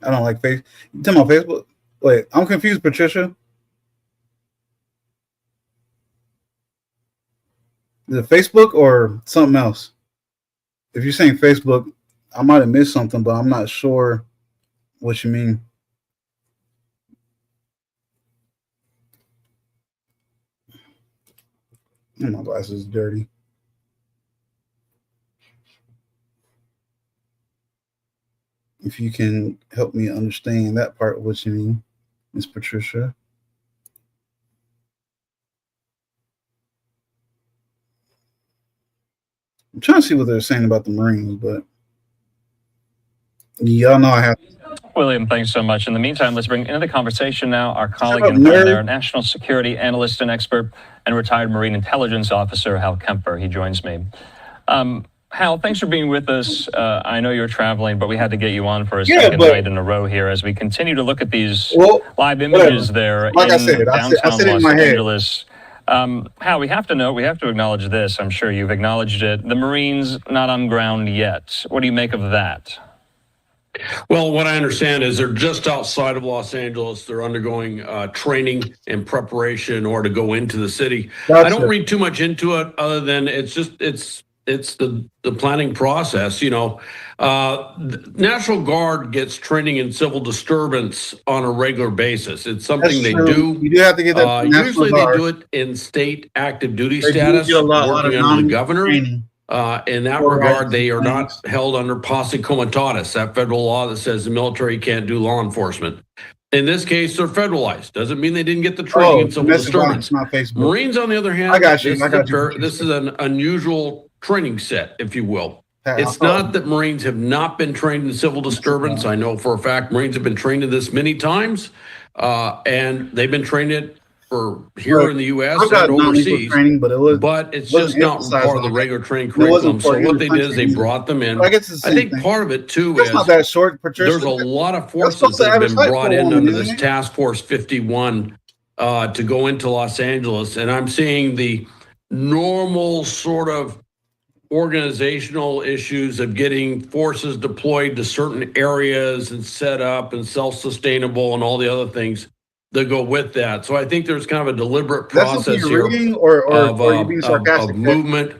I don't like face. You talking about Facebook? Wait, I'm confused, Patricia. Is it Facebook or something else? If you're saying Facebook, I might have missed something, but I'm not sure what you mean. Oh, my glasses are dirty. If you can help me understand that part of what you mean, Miss Patricia. I'm trying to see what they're saying about the Marines, but y'all know I have. William, thanks so much. In the meantime, let's bring into the conversation now our colleague and friend there, national security analyst and expert and retired Marine intelligence officer, Hal Kemper. He joins me. Hal, thanks for being with us. I know you're traveling, but we had to get you on for a second night in a row here as we continue to look at these live images there like in downtown Los Angeles. Hal, we have to acknowledge this. I'm sure you've acknowledged it. The Marines not on ground yet. What do you make of that? Well, what I understand is they're just outside of Los Angeles. They're undergoing training and preparation in order to go into the city. I don't read too much into it other than it's the planning process. The National Guard gets training in civil disturbance on a regular basis. It's something they do. You do have to get that. Usually they do it in state active duty status, working under the governor. In that regard, they are not held under posse comitatus, that federal law that says the military can't do law enforcement. In this case, they're federalized. Doesn't mean they didn't get the training in civil disturbance. Marines, on the other hand, this is an unusual training set, if you will. It's not that Marines have not been trained in civil disturbance. I know for a fact Marines have been trained in this many times, and they've been trained in for here in the U.S. and overseas, training, but it's just not part of the regular training curriculum. So what they did is they brought them in. I think part of it too is not that short, there's a lot of forces that have been brought in under this Task Force 51 to go into Los Angeles, and I'm seeing the normal sort of organizational issues of getting forces deployed to certain areas and set up and self-sustainable and all the other things that go with that. So I think there's kind of a deliberate process here of movement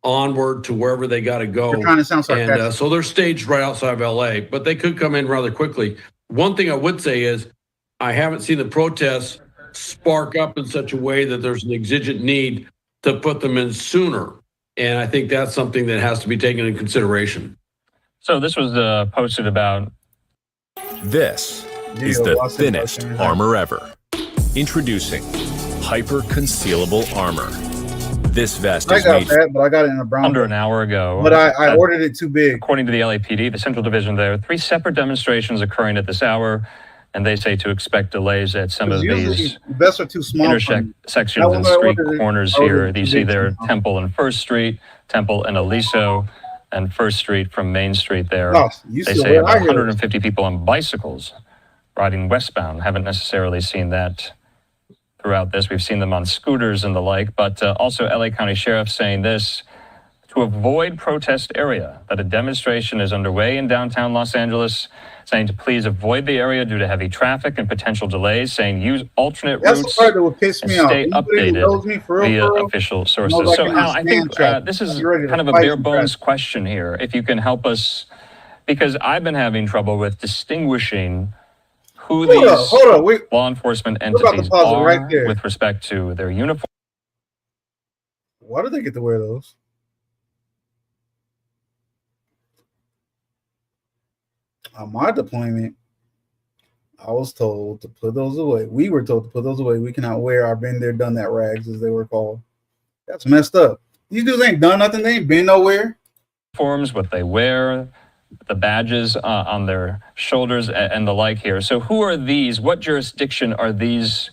onward to wherever they got to go. You're trying to sound sarcastic. And so they're staged right outside of LA, but they could come in rather quickly. One thing I would say is I haven't seen the protests spark up in such a way that there's an exigent need to put them in sooner. And I think that's something that has to be taken into consideration. So this was posted about. This is the thinnest armor ever. Introducing Hyper Concealable Armor. This vest is made but I got it in a brown. Under an hour ago. But I ordered it too big. According to the LAPD, the Central Division, there are 3 separate demonstrations occurring at this hour, and they say to expect delays at some of these vests are too small intersections and street corners here. You see there Temple and First Street, Temple and Aliso, and First Street from Main Street there. They say about 150 people on bicycles riding westbound. Haven't necessarily seen that throughout this. We've seen them on scooters and the like, but also LA County Sheriff saying this: to avoid protest area, that a demonstration is underway in downtown Los Angeles, saying to please avoid the area due to heavy traffic and potential delays, saying use alternate routes and stay updated via official sources. So Hal, I think this is kind of a bare bones question here. If you can help us, because I've been having trouble with distinguishing who these law enforcement entities are with respect to their uniform. Why do they get to wear those? On my deployment, I was told to put those away. We were told to put those away. We cannot wear our been there, done that rags, as they were called. That's messed up. These dudes ain't done nothing. They ain't been nowhere. Forms, what they wear, the badges on their shoulders and the like here. So who are these? What jurisdiction are these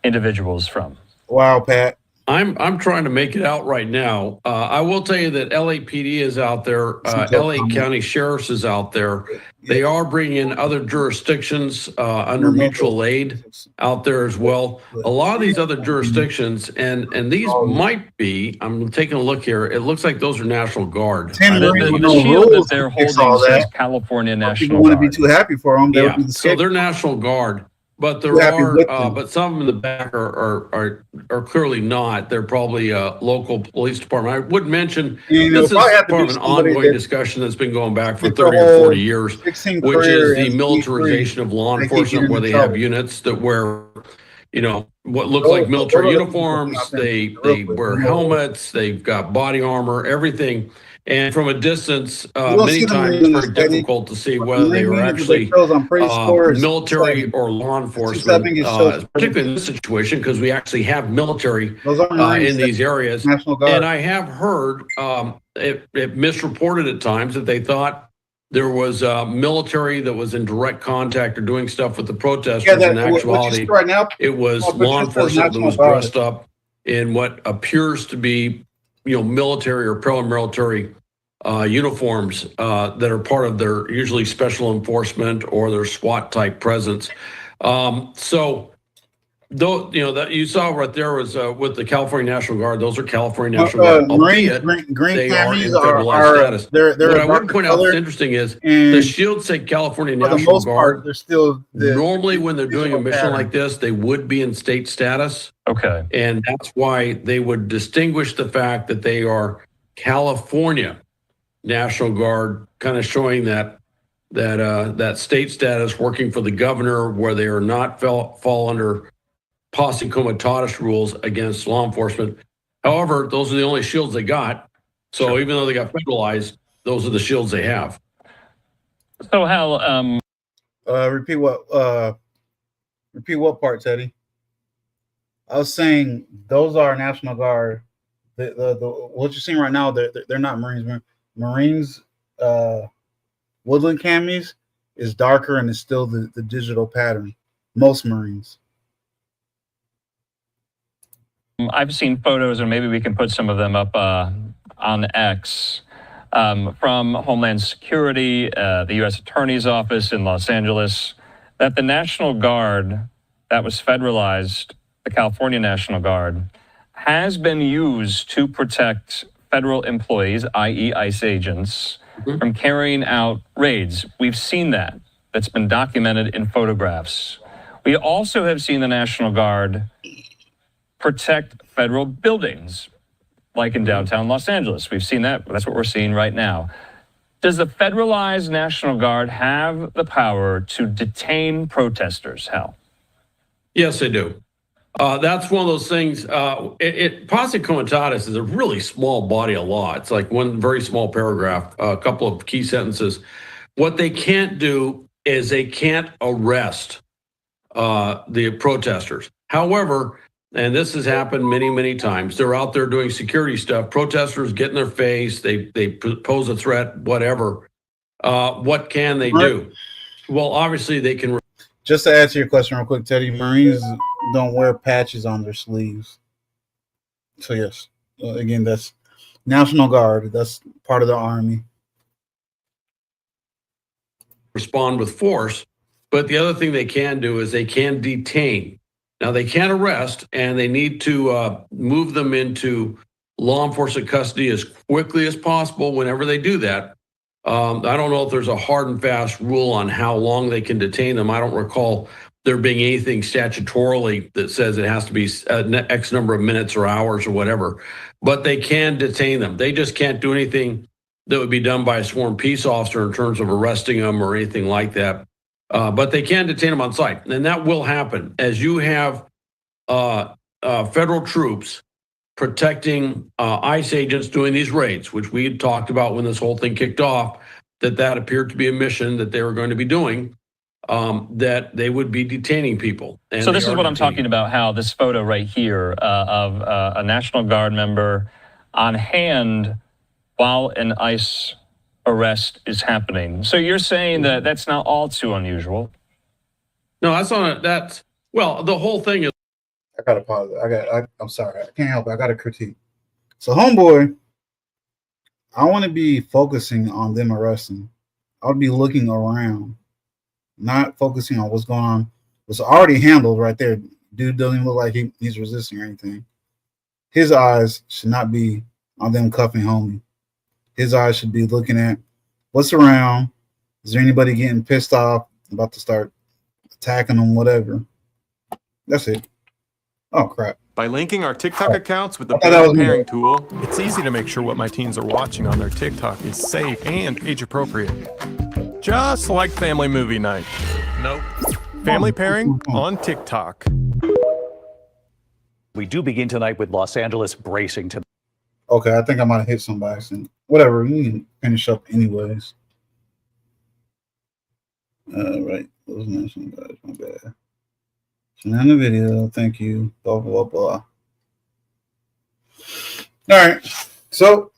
individuals from? Wow, Pat. I'm trying to make it out right now. I will tell you that LAPD is out there. LA County Sheriff's is out there. They are bringing in other jurisdictions under mutual aid out there as well. A lot of these other jurisdictions, and these might be, I'm taking a look here, it looks like those are National Guard. The shield that they're holding says California National Guard. People wouldn't be too happy for them. Yeah, so they're National Guard. But there are, but some in the back are clearly not. They're probably a local police department. I would mention this is part of an ongoing discussion that's been going back for 30 or 40 years, which is the militarization of law enforcement, where they have units that wear, what look like military uniforms. They wear helmets. They've got body armor, everything. And from a distance, many times it's very difficult to see whether they were actually military or law enforcement, particularly in this situation, because we actually have military in these areas. And I have heard it misreported at times that they thought there was military that was in direct contact or doing stuff with the protesters. In actuality, it was law enforcement that was dressed up in what appears to be military or paramilitary uniforms that are part of their usually special enforcement or their SWAT type presence. So, though that you saw right there was with the California National Guard. Those are California National Guard. Green they are in camis federalized status. They're what I would point out that's interesting is the shields say California National Guard. They're still normally when they're doing a mission like this, they would be in state status. Okay. And that's why they would distinguish the fact that they are California National Guard, kind of showing that state status, working for the governor, where they are not fall under posse comitatus rules against law enforcement. However, those are the only shields they got. So even though they got federalized, those are the shields they have. So Hal, repeat what part, Teddy? I was saying those are National Guard. The what you're seeing right now, they're not Marines. Marines, woodland camis is darker and it's still the digital pattern. Most Marines. I've seen photos, or maybe we can put some of them up on X, from Homeland Security, the U.S. Attorney's Office in Los Angeles, that the National Guard that was federalized, the California National Guard, has been used to protect federal employees, i.e. ICE agents, from carrying out raids. We've seen that. That's been documented in photographs. We also have seen the National Guard protect federal buildings, like in downtown Los Angeles. We've seen that. That's what we're seeing right now. Does the federalized National Guard have the power to detain protesters, Hal? Yes, they do. That's one of those things. Posse comitatus is a really small body of law. It's like one very small paragraph, a couple of key sentences. What they can't do is they can't arrest the protesters. However, and this has happened many, many times, they're out there doing security stuff. Protesters get in their face. They pose a threat, whatever. What can they do? Well, obviously they can. Just to answer your question real quick, Teddy, Marines don't wear patches on their sleeves. So yes, again, that's National Guard. That's part of the Army. Respond with force, but the other thing they can do is they can detain. Now they can't arrest, and they need to move them into law enforcement custody as quickly as possible. Whenever they do that, I don't know if there's a hard and fast rule on how long they can detain them. I don't recall there being anything statutorily that says it has to be X number of minutes or hours or whatever, but they can detain them. They just can't do anything that would be done by a sworn peace officer in terms of arresting them or anything like that. But they can detain them on site, and that will happen as you have federal troops protecting ICE agents doing these raids, which we had talked about when this whole thing kicked off, that appered to be a mission that they were going to be doing, that they would be detaining people. And so this is what I'm talking about, how this photo right here of a National Guard member on hand while an ICE arrest is happening. So you're saying that that's not all too unusual? No, that's not. Well, the whole thing is. I gotta pause. I'm sorry. I can't help it. I got to critique. So, homeboy, I want to be focusing on them arresting. I'll be looking around, not focusing on what's going on. It's already handled right there. Dude doesn't even look like he's resisting or anything. His eyes should not be on them cuffing homie. His eyes should be looking at what's around. Is there anybody getting pissed off, about to start attacking them, whatever? That's it. Oh, crap. By linking our TikTok accounts with the pairing tool, it's easy to make sure what my teens are watching on their TikTok is safe and age appropriate. Just like family movie night. Nope. Family pairing on TikTok. We do begin tonight with Los Angeles bracing to. Okay, I think I might have hit somebody. So whatever, we can finish up anyways. Right. Those national guys, my bad. So in the video, thank you. Blah blah blah. All right. So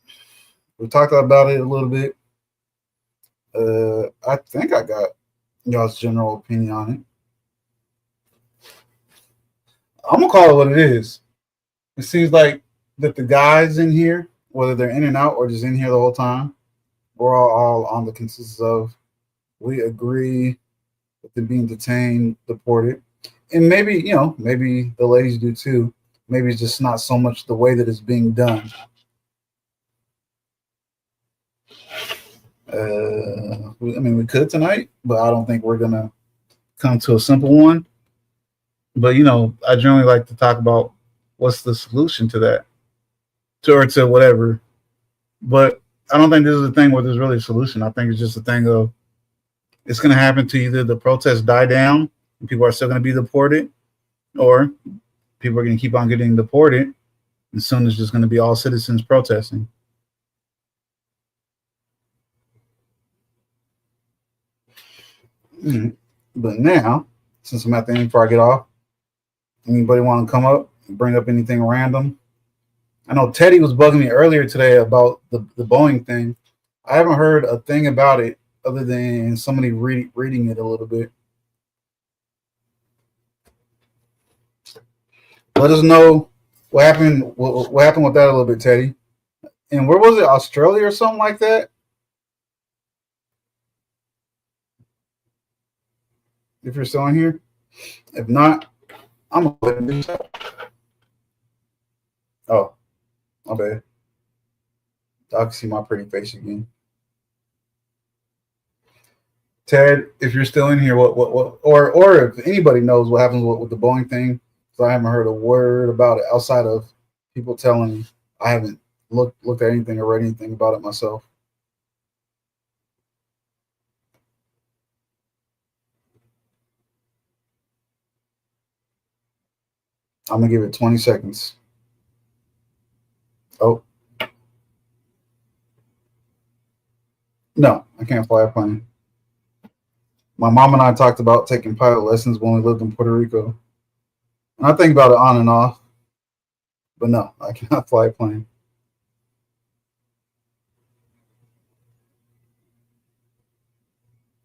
we talked about it a little bit. I think I got y'all's general opinion on it. I'm gonna call it what it is. It seems like that the guys in here, whether they're in and out or just in here the whole time, we're all on the consensus of we agree with them being detained, deported. And maybe, maybe the ladies do too. Maybe it's just not so much the way that it's being done. We could tonight, but I don't think we're going to come to a simple one. But, I generally like to talk about what's the solution to that, to whatever. But I don't think this is a thing where there's really a solution. I think it's just a thing of it's going to happen to either the protests die down and people are still going to be deported, or people are going to keep on getting deported, and soon it's just going to be all citizens protesting. But now, since I'm at the end before I get off, anybody want to come up and bring up anything random? I know Teddy was bugging me earlier today about the Boeing thing. I haven't heard a thing about it other than somebody reading it a little bit. Let us know what happened. What happened with that a little bit, Teddy? And where was it? Australia or something like that? If you're still in here, if not, I'm gonna go ahead and do so. Oh, my bad. I can see my pretty face again. Ted, if you're still in here, what, or if anybody knows what happens with the Boeing thing, because I haven't heard a word about it outside of people telling me. I haven't looked at anything or read anything about it myself. I'm gonna give it 20 seconds. Oh. No, I can't fly a plane. My mom and I talked about taking pilot lessons when we lived in Puerto Rico. And I think about it on and off. But no, I cannot fly a plane.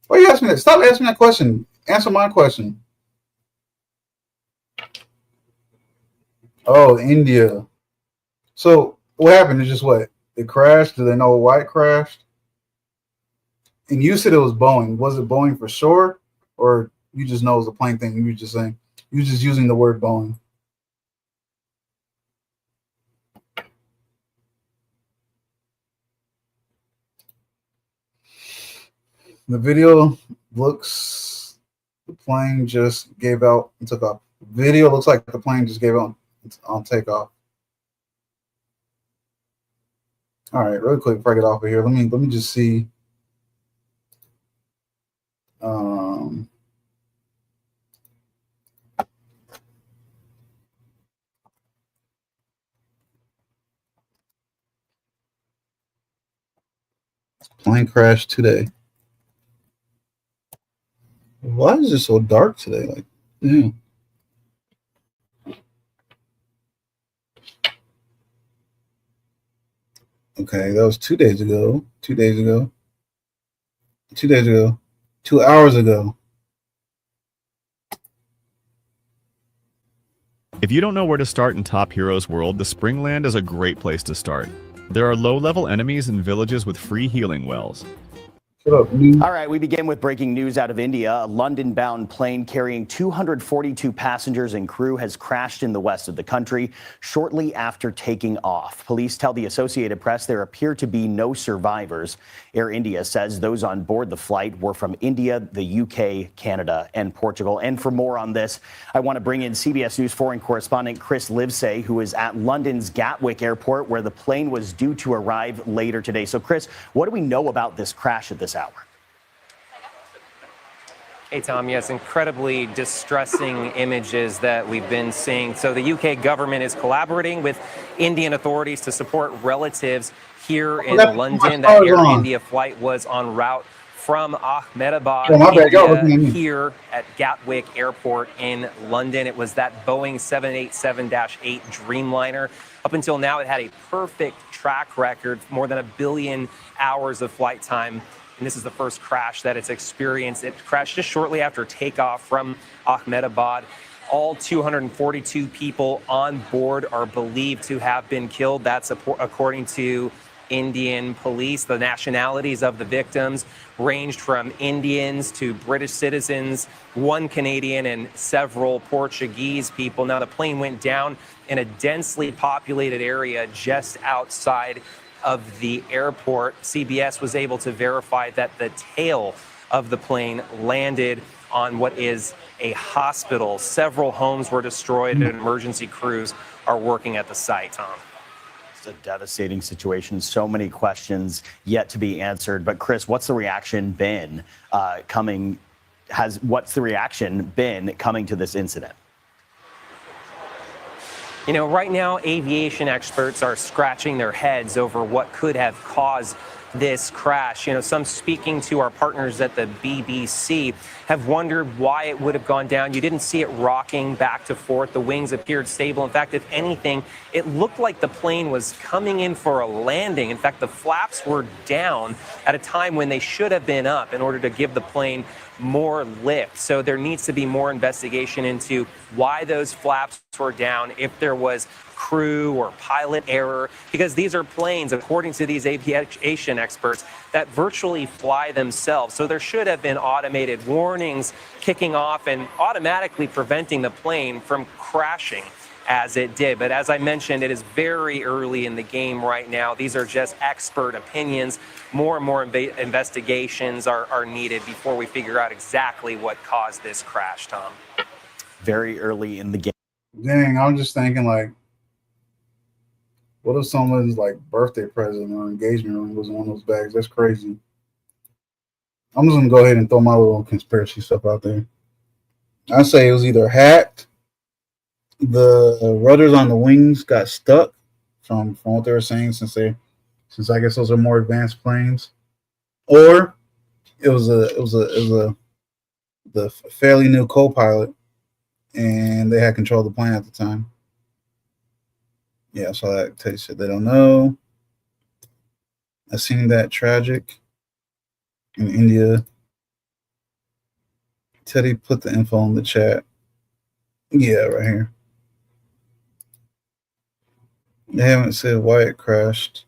Why are you asking me that? Stop asking that question. Answer my question. Oh, India. So what happened? It's just what? It crashed? Do they know why it crashed? And you said it was Boeing. Was it Boeing for sure? Or you just know it was a plane thing? You were just saying, you were just using the word Boeing. The video looks, the plane just gave out and took off. Video looks like the plane just gave out on takeoff. All right, really quick before I get off of here, let me just see. Plane crash today. Why is it so dark today? Like, yeah. Okay, that was 2 days ago. 2 days ago. 2 days ago. 2 hours ago. If you don't know where to start in Top Heroes World, the Springland is a great place to start. There are low-level enemies and villages with free healing wells. All right, we begin with breaking news out of India. A London-bound plane carrying 242 passengers and crew has crashed in the west of the country shortly after taking off. Police tell the Associated Press there appear to be no survivors. Air India says those on board the flight were from India, the UK, Canada, and Portugal. And for more on this, I want to bring in CBS News foreign correspondent Chris Livesay, who is at London's Gatwick Airport, where the plane was due to arrive later today. So, Chris, what do we know about this crash at this hour? Hey, Tom, yes, incredibly distressing images that we've been seeing. So the UK government is collaborating with Indian authorities to support relatives here in London. That Air India flight was en route from Ahmedabad, India, here at Gatwick Airport in London. It was that Boeing 787-8 Dreamliner. Up until now, it had a perfect track record, more than 1 billion hours of flight time. And this is the first crash that it's experienced. It crashed just shortly after takeoff from Ahmedabad. All 242 people on board are believed to have been killed. That's according to Indian police. The nationalities of the victims ranged from Indians to British citizens, one Canadian, and several Portuguese people. Now, the plane went down in a densely populated area just outside of the airport. CBS was able to verify that the tail of the plane landed on what is a hospital. Several homes were destroyed and emergency crews are working at the site, Tom. It's a devastating situation. So many questions yet to be answered. But Chris, what's the reaction been coming to this incident? You know, right now, aviation experts are scratching their heads over what could have caused this crash. You know, some speaking to our partners at the BBC have wondered why it would have gone down. You didn't see it rocking back to forth. The wings appeared stable. In fact, if anything, it looked like the plane was coming in for a landing. In fact, the flaps were down at a time when they should have been up in order to give the plane more lift. So there needs to be more investigation into why those flaps were down, if there was crew or pilot error, because these are planes, according to these aviation experts, that virtually fly themselves. So there should have been automated warnings kicking off and automatically preventing the plane from crashing as it did. But as I mentioned, it is very early in the game right now. These are just expert opinions. More and more investigations are needed before we figure out exactly what caused this crash, Tom. Very early in the game. Dang, I'm just thinking, like, what if someone's like birthday present or engagement ring was in one of those bags? That's crazy. I'm just gonna go ahead and throw my little conspiracy stuff out there. I say it was either hacked the rudders on the wings got stuck from what they were saying, since I guess those are more advanced planes, or it was the fairly new co-pilot, and they had control of the plane at the time. Yeah, so that tells you they don't know. I seen that tragic in India. Teddy put the info in the chat. Yeah, right here. They haven't said why it crashed.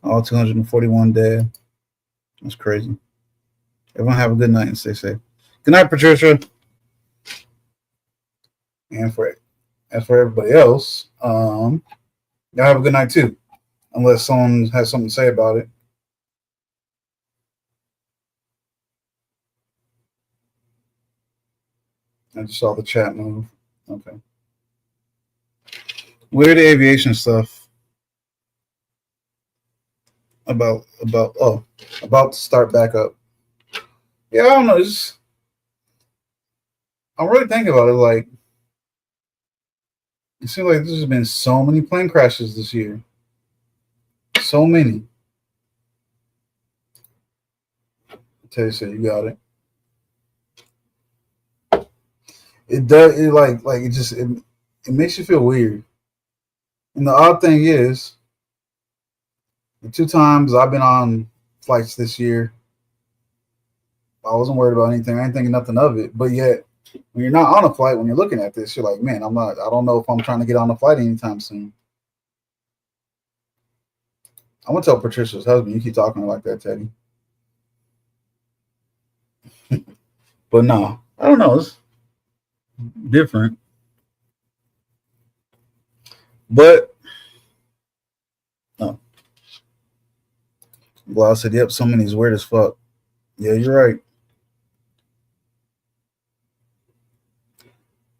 All 241 dead. That's crazy. Everyone have a good night and stay safe. Good night, Patricia. And as for everybody else, y'all have a good night too. Unless someone has something to say about it. I just saw the chat move. Okay. Weird aviation stuff about to start back up. Yeah, I don't know. I'm really thinking about it. Like, it seems like there's been so many plane crashes this year. So many. Tell you, you got it. It does. It makes you feel weird. And the odd thing is, the 2 times I've been on flights this year, I wasn't worried about anything. I ain't thinking nothing of it. But yet, when you're not on a flight, when you're looking at this, you're like, man, I don't know if I'm trying to get on a flight anytime soon. I'm going to tell Patricia's husband, you keep talking like that, Teddy. But no, I don't know. It's different. But, no. Blau said, yep, so many's weird as fuck. Yeah, you're right.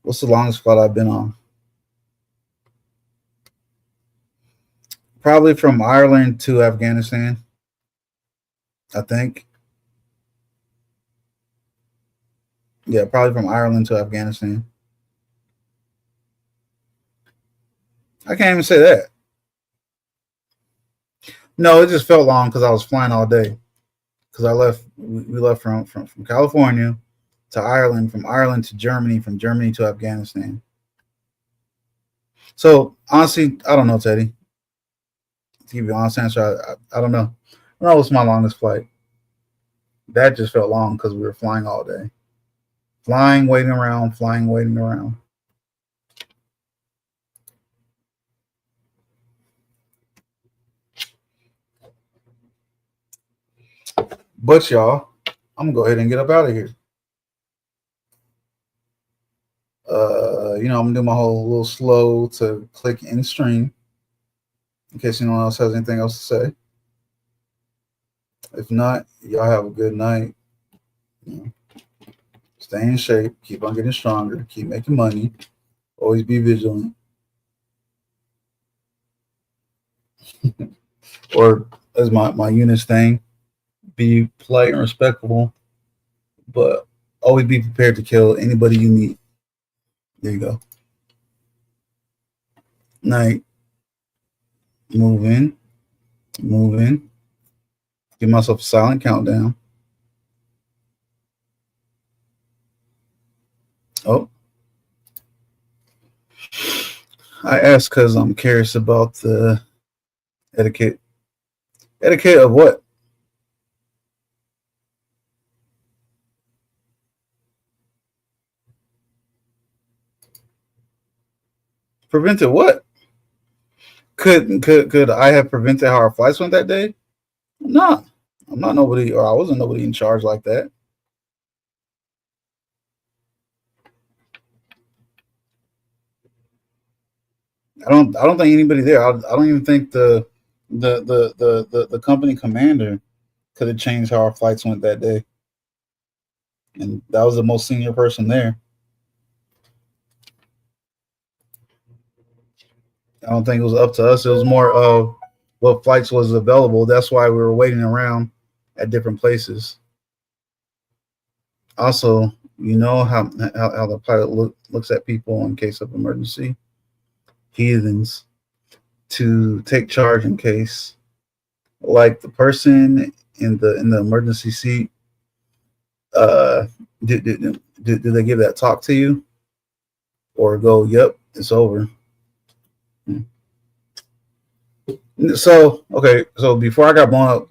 What's the longest flight I've been on? Probably from Ireland to Afghanistan, I think. Yeah, probably from Ireland to Afghanistan. I can't even say that. No, it just felt long because I was flying all day. Because we left from California to Ireland, from Ireland to Germany, from Germany to Afghanistan. So honestly, I don't know, Teddy. To give you an honest answer, I don't know. I don't know what's my longest flight. That just felt long because we were flying all day. Flying, waiting around, flying, waiting around. But y'all, I'm gonna go ahead and get up out of here. I'm gonna do my whole little slow to click in stream in case anyone else has anything else to say. If not, y'all have a good night. Stay in shape, keep on getting stronger, keep making money, always be vigilant. Or as my Eunice thing, be polite and respectful, but always be prepared to kill anybody you meet. There you go. Night. Move in. Give myself a silent countdown. Oh. I asked because I'm curious about the etiquette. Etiquette of what? Prevented what? Could I have prevented how our flights went that day? No, I'm not nobody, or I wasn't nobody in charge like that. I don't think anybody there. I don't even think the company commander could have changed how our flights went that day. And that was the most senior person there. I don't think it was up to us. It was more of what flights was available. That's why we were waiting around at different places. Also, You know how the pilot looks at people in case of emergency. Heathens. To take charge in case, like the person in the emergency seat. Did they give that talk to you, or go, "Yep, it's over"? So okay, so before I got blown up,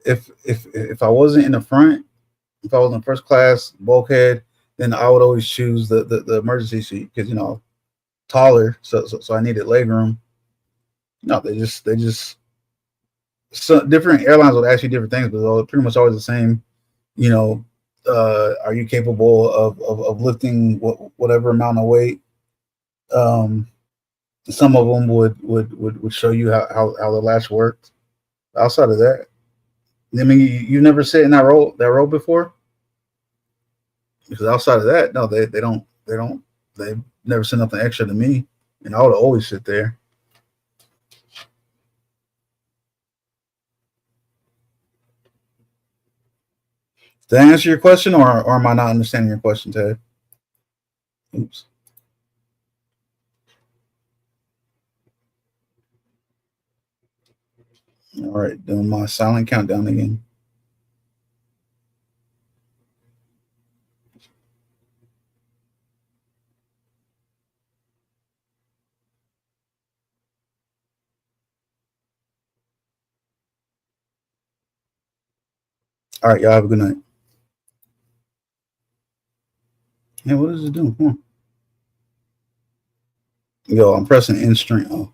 if I wasn't in the front, if I was in first class bulkhead, then I would always choose the emergency seat because taller, so I needed leg room. No, they just so different airlines would ask you different things, but they're pretty much always the same. Are you capable of lifting whatever amount of weight? Some of them would show you how the latch worked. Outside of that, I mean, you never sit in that row before. Because outside of that, no, they've never said nothing extra to me, and I would always sit there. Did I answer your question, or am I not understanding your question, Ted? Oops. All right, doing my silent countdown again. All right, y'all have a good night. Hey, what is it doing? Yo, I'm pressing end stream. Oh.